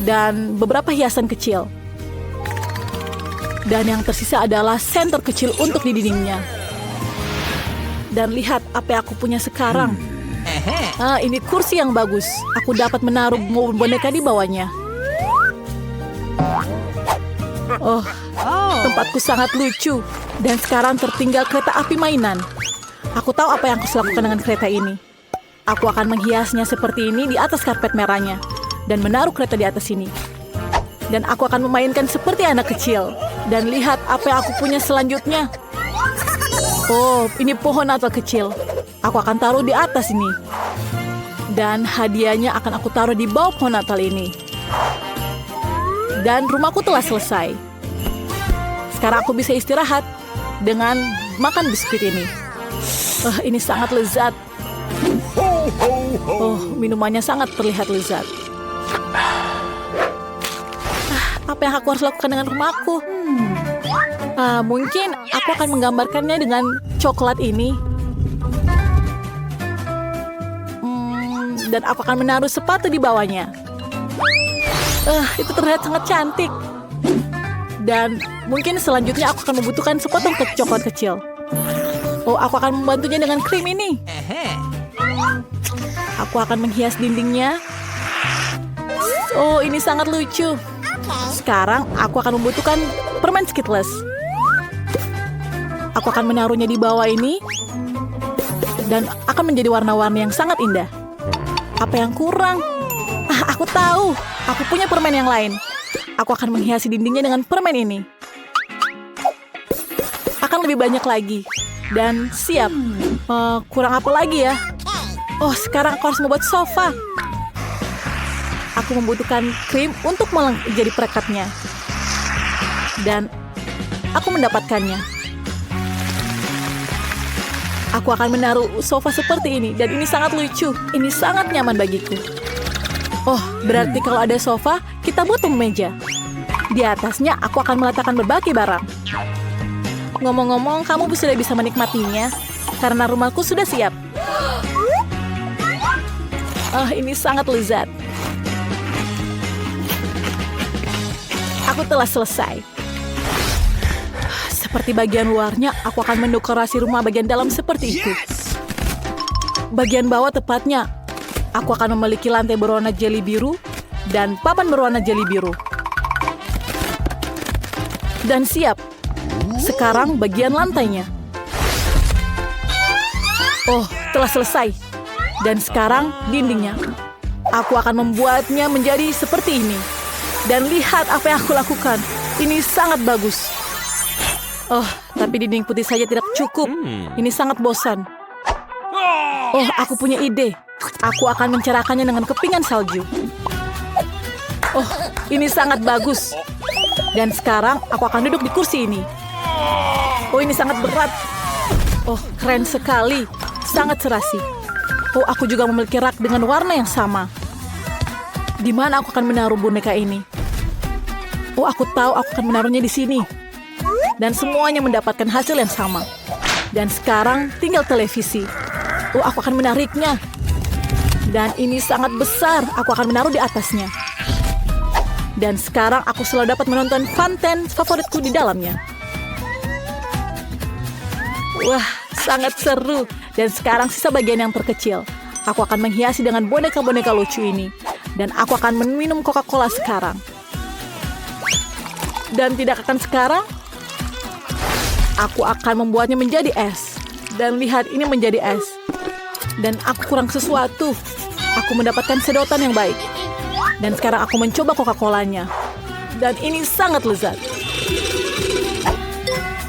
Dan beberapa hiasan kecil. Dan yang tersisa adalah senter kecil untuk di dindingnya. Dan lihat apa yang aku punya sekarang. Ini kursi yang bagus. Aku dapat menaruh boneka di bawahnya. Oh, tempatku sangat lucu. Dan sekarang tertinggal kereta api mainan. Aku tahu apa yang harus lakukan dengan kereta ini. Aku akan menghiasnya seperti ini di atas karpet merahnya dan menaruh kereta di atas sini. Dan aku akan memainkan seperti anak kecil. Dan lihat apa yang aku punya selanjutnya. Oh, ini pohon Natal kecil. Aku akan taruh di atas ini. Dan hadiahnya akan aku taruh di bawah pohon Natal ini. Dan rumahku telah selesai. Sekarang aku bisa istirahat dengan makan biskuit ini. Ini sangat lezat. Oh, minumannya sangat terlihat lezat. Apa yang aku harus lakukan dengan rumahku? Mungkin aku akan menggambarkannya dengan coklat ini. Dan aku akan menaruh sepatu di bawahnya. Itu terlihat sangat cantik. Dan mungkin selanjutnya aku akan membutuhkan sepotong coklat kecil. Oh, aku akan membantunya dengan krim ini. Aku akan menghias dindingnya. Oh, ini sangat lucu. Sekarang aku akan membutuhkan permen Skittles. Aku akan menaruhnya di bawah ini. Dan akan menjadi warna-warni yang sangat indah. Apa yang kurang? Aku tahu. Aku punya permen yang lain. Aku akan menghiasi dindingnya dengan permen ini. Akan lebih banyak lagi. Dan siap. Kurang apa lagi ya? Oh, sekarang aku harus membuat sofa. Aku membutuhkan krim untuk menjadi perekatnya. Dan aku mendapatkannya. Aku akan menaruh sofa seperti ini. Dan ini sangat lucu. Ini sangat nyaman bagiku. Oh, berarti kalau ada sofa, kita butuh meja. Di atasnya aku akan meletakkan berbagai barang. Ngomong-ngomong, kamu sudah bisa menikmatinya. Karena rumahku sudah siap. Ini sangat lezat. Aku telah selesai. Seperti bagian luarnya, aku akan mendekorasi rumah bagian dalam seperti itu. Bagian bawah tepatnya, aku akan memiliki lantai berwarna jeli biru dan papan berwarna jeli biru. Dan siap. Sekarang bagian lantainya. Oh, telah selesai. Dan sekarang dindingnya. Aku akan membuatnya menjadi seperti ini. Dan lihat apa yang aku lakukan. Ini sangat bagus. Oh, tapi dinding putih saja tidak cukup. Ini sangat bosan. Oh, aku punya ide. Aku akan mencerahkannya dengan kepingan salju. Oh, ini sangat bagus. Dan sekarang aku akan duduk di kursi ini. Oh, ini sangat berat. Oh, keren sekali. Sangat serasi. Oh, aku juga memiliki rak dengan warna yang sama. Di mana aku akan menaruh boneka ini? Oh, aku tahu aku akan menaruhnya di sini. Dan semuanya mendapatkan hasil yang sama. Dan sekarang tinggal televisi. Oh, aku akan menariknya. Dan ini sangat besar. Aku akan menaruh di atasnya. Dan sekarang aku selalu dapat menonton konten favoritku di dalamnya. Wah, sangat seru. Dan sekarang sisa bagian yang terkecil. Aku akan menghiasi dengan boneka-boneka lucu ini. Dan aku akan meminum Coca-Cola sekarang. Dan tidak akan sekarang. Aku akan membuatnya menjadi es. Dan lihat, ini menjadi es. Dan aku kurang sesuatu. Aku mendapatkan sedotan yang baik. Dan sekarang aku mencoba Coca-Colanya. Dan ini sangat lezat.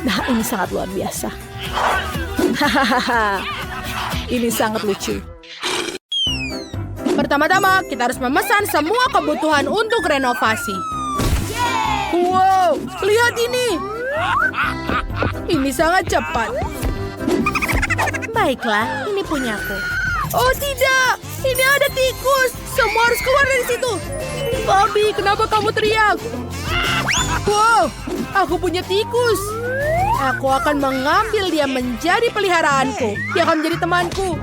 Nah, ini sangat luar biasa. Hahaha. Ini sangat lucu. Pertama-tama, kita harus memesan semua kebutuhan untuk renovasi. Wow, lihat ini. Ini sangat cepat. Baiklah, ini punyaku. Oh tidak, ini ada tikus. Semua harus keluar dari situ. Bobby, kenapa kamu teriak? Wow, aku punya tikus. Aku akan mengambil dia menjadi peliharaanku. Dia akan menjadi temanku.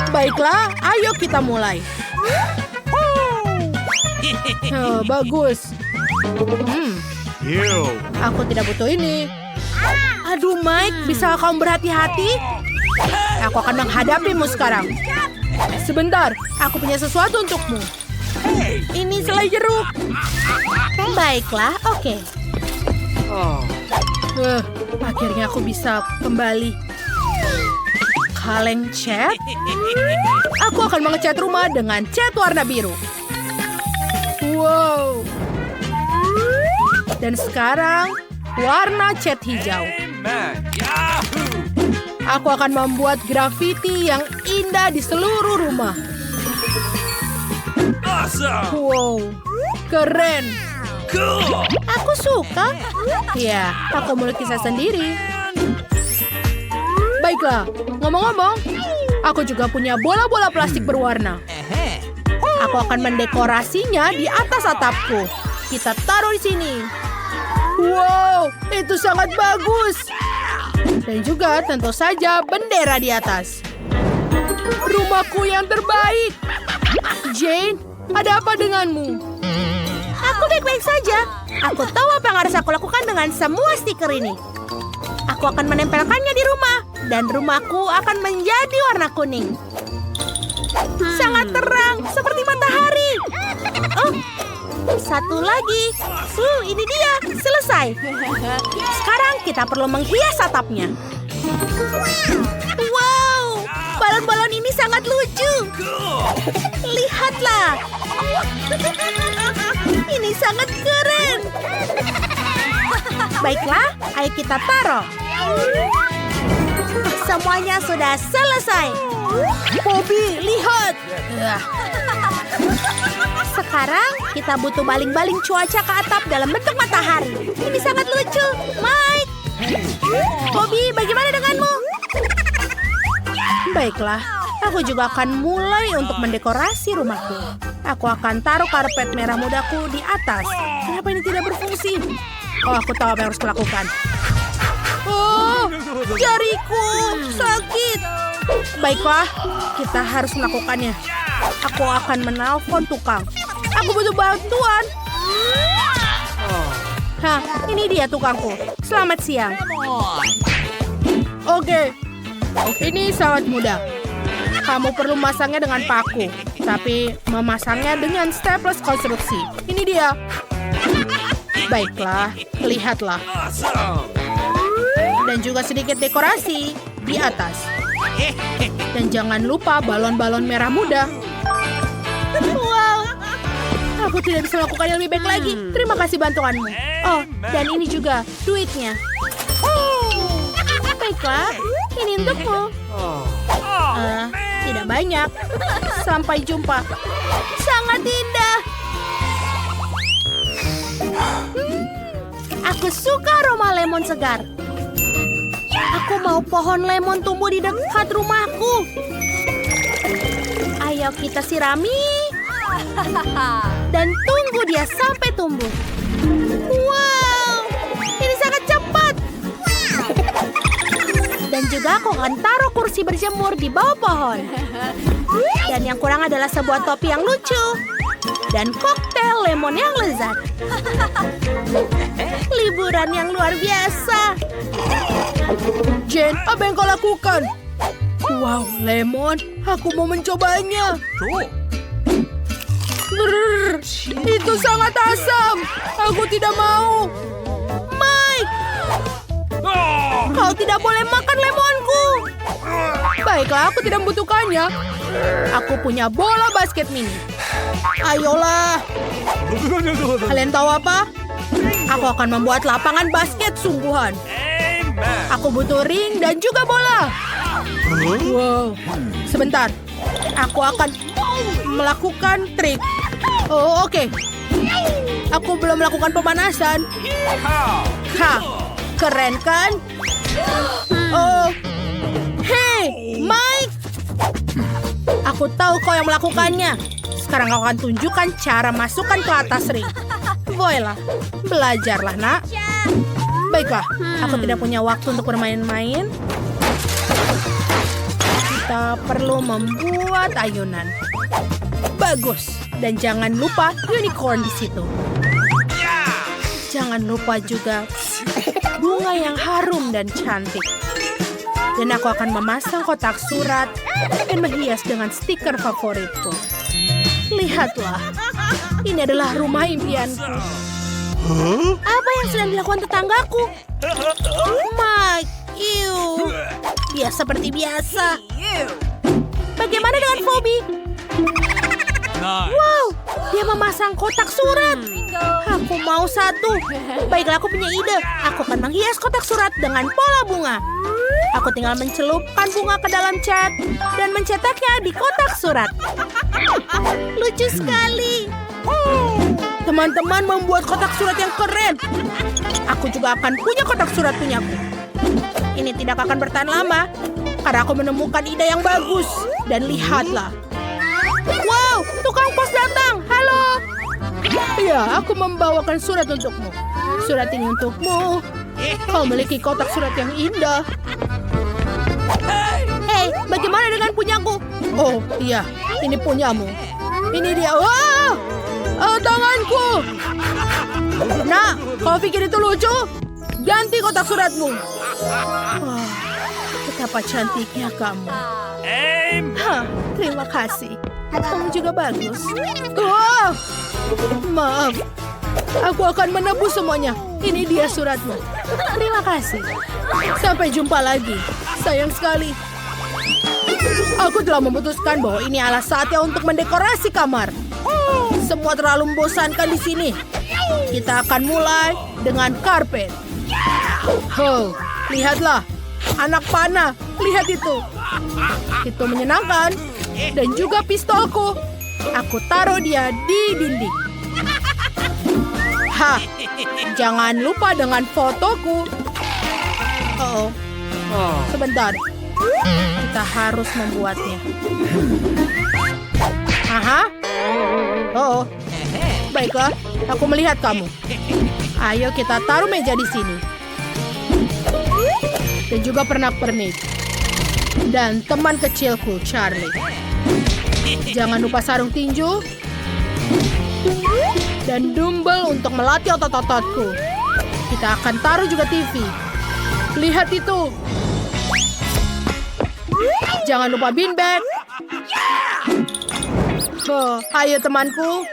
Baiklah, ayo kita mulai. Oh, bagus. Aku tidak butuh ini. Aduh, Mike, bisa kamu berhati-hati? Aku akan menghadapimu sekarang. Sebentar, aku punya sesuatu untukmu. Ini selai jeruk. Baiklah, oke. Akhirnya aku bisa kembali. Kaleng cat? Aku akan mengecat rumah dengan cat warna biru. Wow. Dan sekarang, warna cat hijau. Amen. Yahoo! Aku akan membuat grafiti yang indah di seluruh rumah. Awesome! Wow, keren. Cool! Aku suka. Ya, aku melukisnya sendiri. Baiklah, ngomong-ngomong, aku juga punya bola-bola plastik berwarna. Aku akan mendekorasinya di atas atapku. Kita taruh di sini. Wow, itu sangat bagus. Dan juga tentu saja bendera di atas. Rumahku yang terbaik. Jane, ada apa denganmu? Aku baik-baik saja. Aku tahu apa yang harus aku lakukan dengan semua stiker ini. Aku akan menempelkannya di rumah. Dan rumahku akan menjadi warna kuning. Sangat terang, seperti matahari. Oh, satu lagi. Ini dia, selesai. Sekarang kita perlu menghias atapnya. Wow, balon-balon ini sangat lucu. Lihatlah. Ini sangat keren. Baiklah, ayo kita taruh. Semuanya sudah selesai. Bobby, lihat. Sekarang kita butuh baling-baling cuaca ke atap dalam bentuk matahari. Ini sangat lucu. Mike. Bobby, bagaimana denganmu? Baiklah, aku juga akan mulai untuk mendekorasi rumahku. Aku akan taruh karpet merah mudaku di atas. Kenapa ini tidak berfungsi? Oh, aku tahu apa yang harus kulakukan. Oh, jariku sakit. Baiklah, kita harus melakukannya. Aku akan menelpon tukang. Aku butuh bantuan. Hah, ini dia tukangku. Selamat siang. Oke, ini sangat mudah. Kamu perlu memasangnya dengan paku, tapi memasangnya dengan staples konstruksi. Ini dia. Baiklah, lihatlah. Awesome! Dan juga sedikit dekorasi di atas. Dan jangan lupa balon-balon merah muda. Wow, aku tidak bisa melakukannya lebih baik lagi. Terima kasih bantuanmu. Oh, dan ini juga duitnya. Baiklah, ini untukmu. Tidak banyak. Sampai jumpa. Sangat indah. Aku suka aroma lemon segar. Aku mau pohon lemon tumbuh di dekat rumahku. Ayo kita sirami. Dan tunggu dia sampai tumbuh. Wow, ini sangat cepat. Dan juga aku akan taruh kursi berjemur di bawah pohon. Dan yang kurang adalah sebuah topi yang lucu. Dan koktail lemon yang lezat. Liburan yang luar biasa. Jen, apa yang kau lakukan? Wow, lemon. Aku mau mencobanya. Cool! Brrr, itu sangat asam. Aku tidak mau. Mike, Oh! kau tidak boleh makan lemonku. Baiklah, aku tidak membutuhkannya. Aku punya bola basket mini. Ayolah. Kalian tahu apa? Aku akan membuat lapangan basket sungguhan. Amen! Aku butuh ring dan juga bola. Wow. Sebentar. Aku akan melakukan trik. Oh, oke. Aku belum melakukan pemanasan. Ha, keren kan? Oh. Hey, Mike. Aku tahu kau yang melakukannya. Sekarang kau akan tunjukkan cara masukkan ke atas ring. Bolehlah, belajarlah, nak. Baiklah, aku tidak punya waktu untuk bermain-main. Kita perlu membuat ayunan. Bagus. Dan jangan lupa unicorn di situ. Jangan lupa juga bunga yang harum dan cantik. Dan aku akan memasang kotak surat dan menghias dengan stiker favoritku. Lihatlah, ini adalah rumah impianku. Apa yang sedang dilakukan tetanggaku? Mike, Iu. Dia seperti biasa. Bagaimana dengan Phoebe? Nice. Wow, dia memasang kotak surat. Aku mau satu. Baiklah, aku punya ide. Aku akan menghias kotak surat dengan pola bunga. Aku tinggal mencelupkan bunga ke dalam cat dan mencetaknya di kotak surat. Lucu sekali. Teman-teman membuat kotak surat yang keren. Aku juga akan punya kotak surat punyaku. Ini tidak akan bertahan lama karena aku menemukan ide yang bagus. Dan lihatlah. Wow, tukang pos datang. Halo. Ya, aku membawakan surat untukmu. Surat ini untukmu. Kau memiliki kotak surat yang indah. Hei, bagaimana dengan punyaku? Oh, iya, ini punyamu. Ini dia. Wah, tanganku. Nah, kau pikir itu lucu? Ganti kotak suratmu. Wah, betapa cantiknya kamu. Aim. Hah, terima kasih. Kamu juga bagus. Wah, maaf. Aku akan menebus semuanya. Ini dia suratmu. Terima kasih. Sampai jumpa lagi. Sayang sekali. Aku telah memutuskan bahwa ini adalah saatnya untuk mendekorasi kamar. Semua terlalu membosankan di sini. Kita akan mulai dengan karpet. Oh, lihatlah. Anak panah. Lihat itu. Itu menyenangkan. Dan juga pistolku. Aku taruh dia di dinding. Hah, jangan lupa dengan fotoku. Oh, sebentar. Kita harus membuatnya. Aha. Oh, baiklah. Aku melihat kamu. Ayo kita taruh meja di sini. Dan juga pernak-pernik. Dan teman kecilku, Charlie. Jangan lupa sarung tinju. Dan dumbbell untuk melatih otot-ototku. Kita akan taruh juga TV. Lihat itu. Jangan lupa beanbag. Oh, ayo temanku.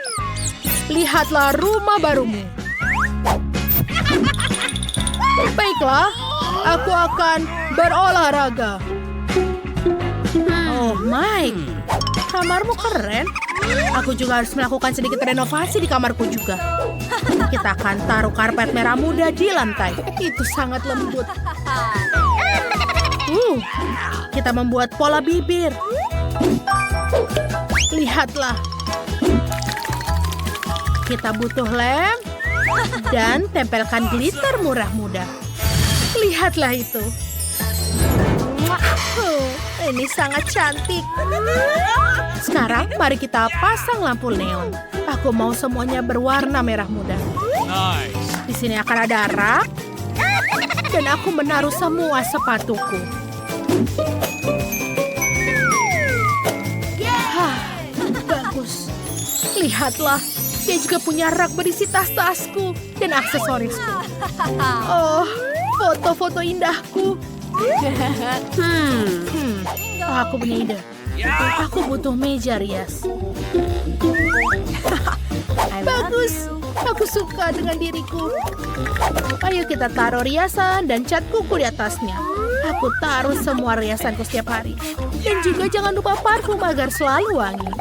Lihatlah rumah barumu. Baiklah, aku akan berolahraga. Oh, Mike. Kamarmu keren. Aku juga harus melakukan sedikit renovasi di kamarku juga. Kita akan taruh karpet merah muda di lantai. Itu sangat lembut. Kita membuat pola bibir. Lihatlah. Kita butuh lem dan tempelkan glitter murah muda. Lihatlah itu. Ini sangat cantik. Sekarang mari kita pasang lampu neon. Aku mau semuanya berwarna merah muda. Nice. Di sini akan ada rak. Dan aku menaruh semua sepatuku. Hah, bagus. Lihatlah, dia juga punya rak berisi tas-tasku dan aksesorisku. Oh, foto-foto indahku. Aku punya ide. Aku butuh meja rias. Bagus. Aku suka dengan diriku. Ayo kita taruh riasan dan cat kuku di atasnya. Aku taruh semua riasanku setiap hari. Dan juga jangan lupa parfum agar selalu wangi.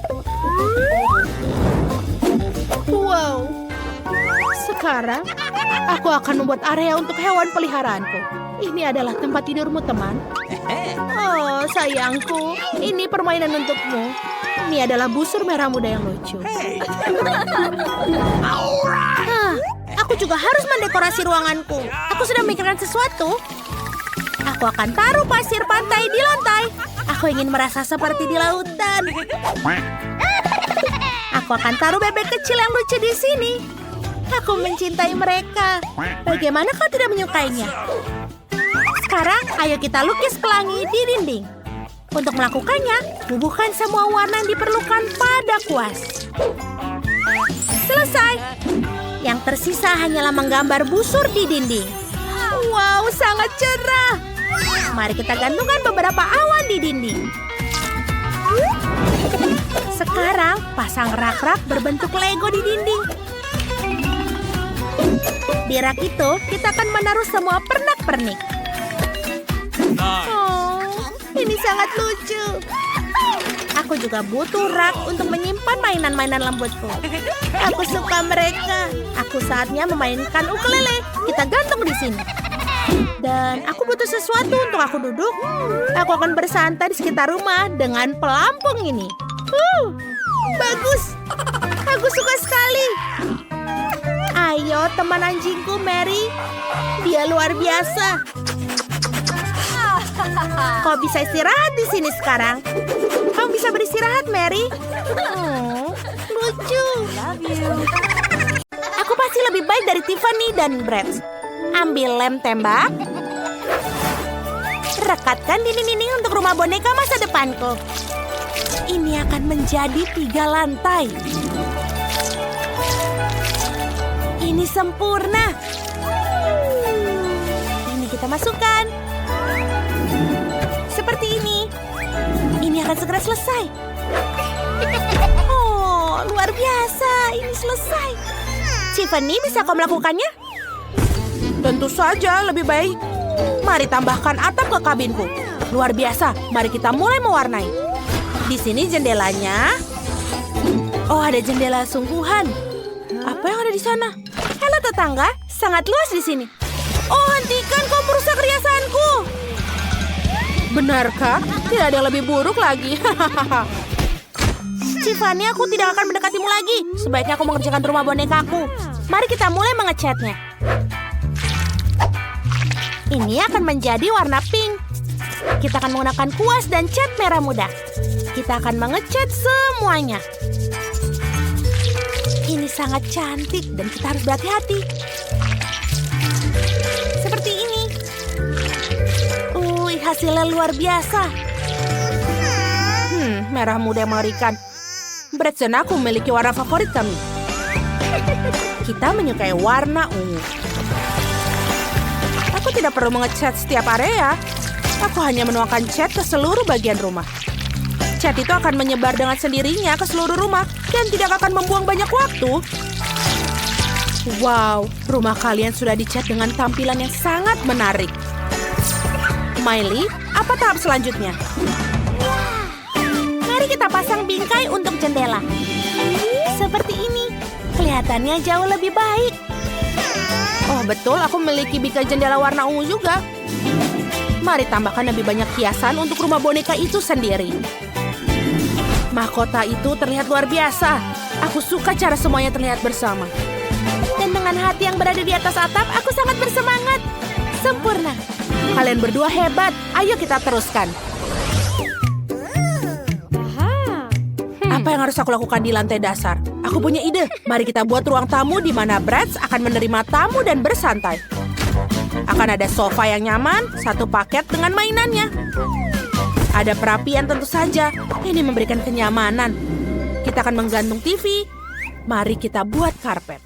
Wow. Sekarang, aku akan membuat area untuk hewan peliharaanku. Ini adalah tempat tidurmu, teman. Oh, sayangku. Ini permainan untukmu. Ini adalah busur merah muda yang lucu. Aku juga harus mendekorasi ruanganku. Aku sudah memikirkan sesuatu. Aku akan taruh pasir pantai di lantai. Aku ingin merasa seperti di lautan. Aku akan taruh bebek kecil yang lucu di sini. Aku mencintai mereka. Bagaimana kau tidak menyukainya? Sekarang, ayo kita lukis pelangi di dinding. Untuk melakukannya, bubuhkan semua warna yang diperlukan pada kuas. Selesai. Yang tersisa hanyalah menggambar busur di dinding. Wow, sangat cerah. Mari kita gantungkan beberapa awan di dinding. Sekarang, pasang rak-rak berbentuk Lego di dinding. Di rak itu, kita akan menaruh semua pernak-pernik. Nice. Oh, ini sangat lucu. Aku juga butuh rak untuk menyimpan mainan-mainan lembutku. Aku suka mereka. Aku saatnya memainkan ukulele. Kita gantung di sini. Dan aku butuh sesuatu untuk aku duduk. Aku akan bersantai di sekitar rumah dengan pelampung ini. Bagus. Aku suka sekali. Ayo teman anjingku Mary. Dia luar biasa. Kau bisa istirahat di sini sekarang. Kau bisa beristirahat, Mary. Lucu. Aku pasti lebih baik dari Tiffany dan Brett. Ambil lem tembak. Rekatkan dinding-dinding untuk rumah boneka masa depanku. Ini akan menjadi 3 lantai. Ini sempurna. Ini kita masukkan. Seperti ini. Ini akan segera selesai. Oh, luar biasa. Ini selesai. Tiffany, bisa kau melakukannya? Tentu saja, lebih baik. Mari tambahkan atap ke kabinku. Luar biasa. Mari kita mulai mewarnai. Di sini jendelanya. Oh, ada jendela sungguhan. Apa yang ada di sana? Halo tetangga, sangat luas di sini. Oh, hentikan, kau merusak riasanku. Benarkah? Tidak ada yang lebih buruk lagi. Tiffany, aku tidak akan mendekatimu lagi. Sebaiknya aku mengerjakan rumah bonekaku. Mari kita mulai mengecatnya. Ini akan menjadi warna pink. Kita akan menggunakan kuas dan cat merah muda. Kita akan mengecat semuanya. Ini sangat cantik dan kita harus berhati-hati. Seperti ini. Hasilnya luar biasa. Merah muda yang mengerikan. Brett dan aku memiliki warna favorit kami. Kita menyukai warna ungu. Aku tidak perlu mengecat setiap area. Aku hanya menuangkan cat ke seluruh bagian rumah. Cat itu akan menyebar dengan sendirinya ke seluruh rumah dan tidak akan membuang banyak waktu. Wow, rumah kalian sudah dicat dengan tampilan yang sangat menarik. Miley, apa tahap selanjutnya? Mari kita pasang bingkai untuk jendela. Seperti ini. Kelihatannya jauh lebih baik. Oh betul, aku memiliki bingkai jendela warna ungu juga. Mari tambahkan lebih banyak hiasan untuk rumah boneka itu sendiri. Mahkota itu terlihat luar biasa. Aku suka cara semuanya terlihat bersama. Dan dengan hati yang berada di atas atap, aku sangat bersemangat. Sempurna. Kalian berdua hebat. Ayo kita teruskan. Apa yang harus aku lakukan di lantai dasar? Aku punya ide. Mari kita buat ruang tamu di mana Brett akan menerima tamu dan bersantai. Akan ada sofa yang nyaman, satu paket dengan mainannya. Ada perapian tentu saja. Ini memberikan kenyamanan. Kita akan menggantung TV. Mari kita buat karpet.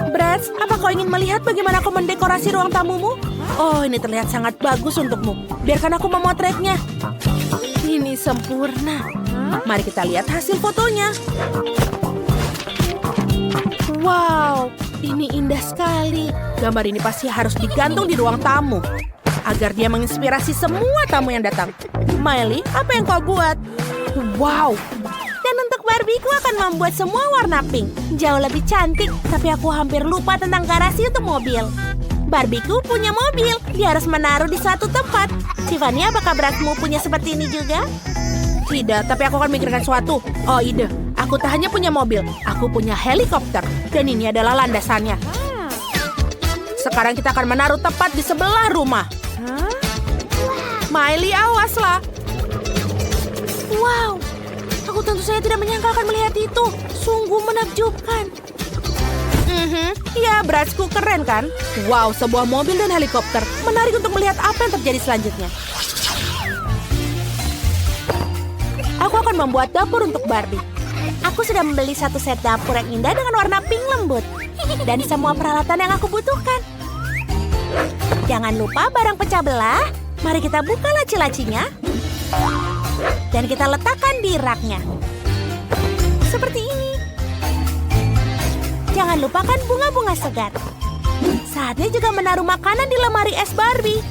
Brett, apa kau ingin melihat bagaimana aku mendekorasi ruang tamumu? Oh, ini terlihat sangat bagus untukmu. Biarkan aku memotretnya. Ini sempurna. Mari kita lihat hasil fotonya. Wow, ini indah sekali. Gambar ini pasti harus digantung di ruang tamu agar dia menginspirasi semua tamu yang datang. Miley, apa yang kau buat? Wow. Dan untuk Barbie, aku akan membuat semua warna pink. Jauh lebih cantik, tapi aku hampir lupa tentang garasi untuk mobil. Barbieku punya mobil. Dia harus menaruh di satu tempat. Tiffany, apakah beratmu punya seperti ini juga? Tidak, tapi aku akan memikirkan sesuatu. Oh, ide. Aku tak hanya punya mobil, aku punya helikopter. Dan ini adalah landasannya. Sekarang kita akan menaruh tepat di sebelah rumah. Miley, awaslah. Wow. Aku tentu saja tidak menyangka akan melihat itu. Sungguh menakjubkan. Ya, Bratsku keren kan? Wow, sebuah mobil dan helikopter. Menarik untuk melihat apa yang terjadi selanjutnya. Aku akan membuat dapur untuk Barbie. Aku sudah membeli satu set dapur yang indah dengan warna pink lembut. Dan semua peralatan yang aku butuhkan. Jangan lupa barang pecah belah. Mari kita buka laci-lacinya. Dan kita letakkan di raknya. Seperti ini. Jangan lupakan bunga-bunga segar. Saatnya juga menaruh makanan di lemari es Barbie.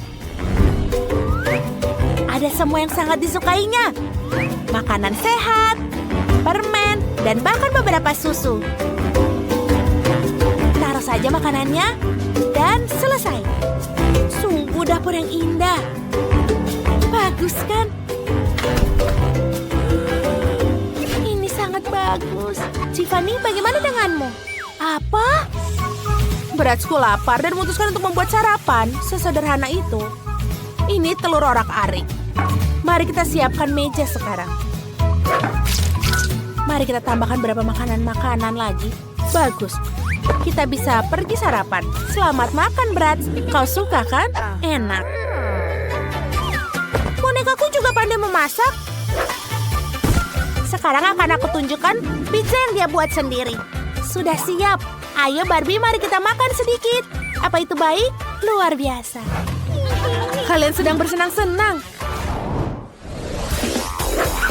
Ada semua yang sangat disukainya. Makanan sehat, permen, dan bahkan beberapa susu. Taruh saja makanannya, dan selesai. Sungguh dapur yang indah. Bagus kan? Ini sangat bagus. Tiffany, bagaimana denganmu? Apa? Bratsku lapar dan memutuskan untuk membuat sarapan. Sesederhana itu. Ini telur orak-arik. Mari kita siapkan meja sekarang. Mari kita tambahkan beberapa makanan-makanan lagi. Bagus. Kita bisa pergi sarapan. Selamat makan, Brats. Kau suka kan? Enak. Bonekaku juga pandai memasak. Sekarang akan aku tunjukkan pizza yang dia buat sendiri. Sudah siap. Ayo Barbie, mari kita makan sedikit. Apa itu baik? Luar biasa. Kalian sedang bersenang-senang.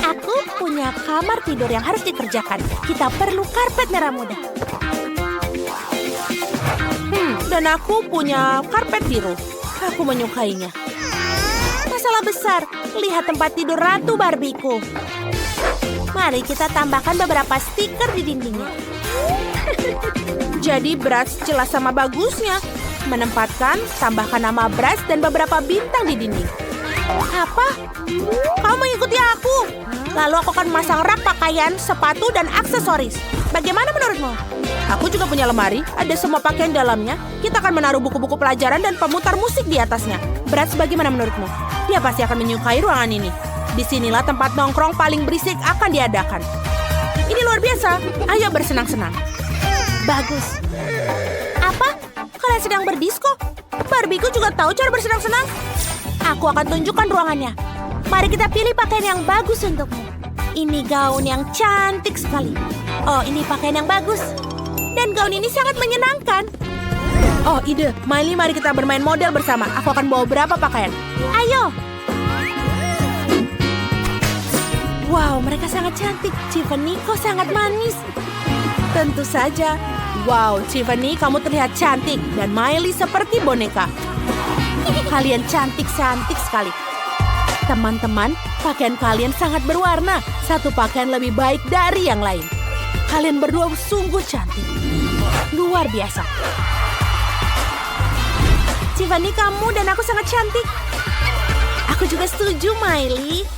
Aku punya kamar tidur yang harus dikerjakan. Kita perlu karpet merah muda. Dan aku punya karpet biru. Aku menyukainya. Masalah besar. Lihat tempat tidur Ratu Barbieku. Mari kita tambahkan beberapa stiker di dindingnya. Jadi Bratz jelas sama bagusnya. Menempatkan, tambahkan nama Bratz dan beberapa bintang di dinding. Apa? Kau mengikuti aku? Lalu aku akan memasang rak pakaian, sepatu, dan aksesoris. Bagaimana menurutmu? Aku juga punya lemari, ada semua pakaian dalamnya. Kita akan menaruh buku-buku pelajaran dan pemutar musik di atasnya. Bratz, bagaimana menurutmu? Dia pasti akan menyukai ruangan ini. Disinilah tempat nongkrong paling berisik akan diadakan. Ini luar biasa. Ayo bersenang-senang. Bagus. Apa? Kalian sedang berdisko? Barbieku juga tahu cara bersenang-senang. Aku akan tunjukkan ruangannya. Mari kita pilih pakaian yang bagus untukmu. Ini gaun yang cantik sekali. Oh, ini pakaian yang bagus. Dan gaun ini sangat menyenangkan. Oh, ide. Miley, mari kita bermain model bersama. Aku akan bawa berapa pakaian. Ayo. Wow, mereka sangat cantik. Tiffany, kau sangat manis. Tentu saja. Wow, Tiffany, kamu terlihat cantik. Dan Miley seperti boneka. Kalian cantik-cantik sekali. Teman-teman, pakaian kalian sangat berwarna. Satu pakaian lebih baik dari yang lain. Kalian berdua sungguh cantik. Luar biasa. Tiffany, kamu dan aku sangat cantik. Aku juga setuju, Miley.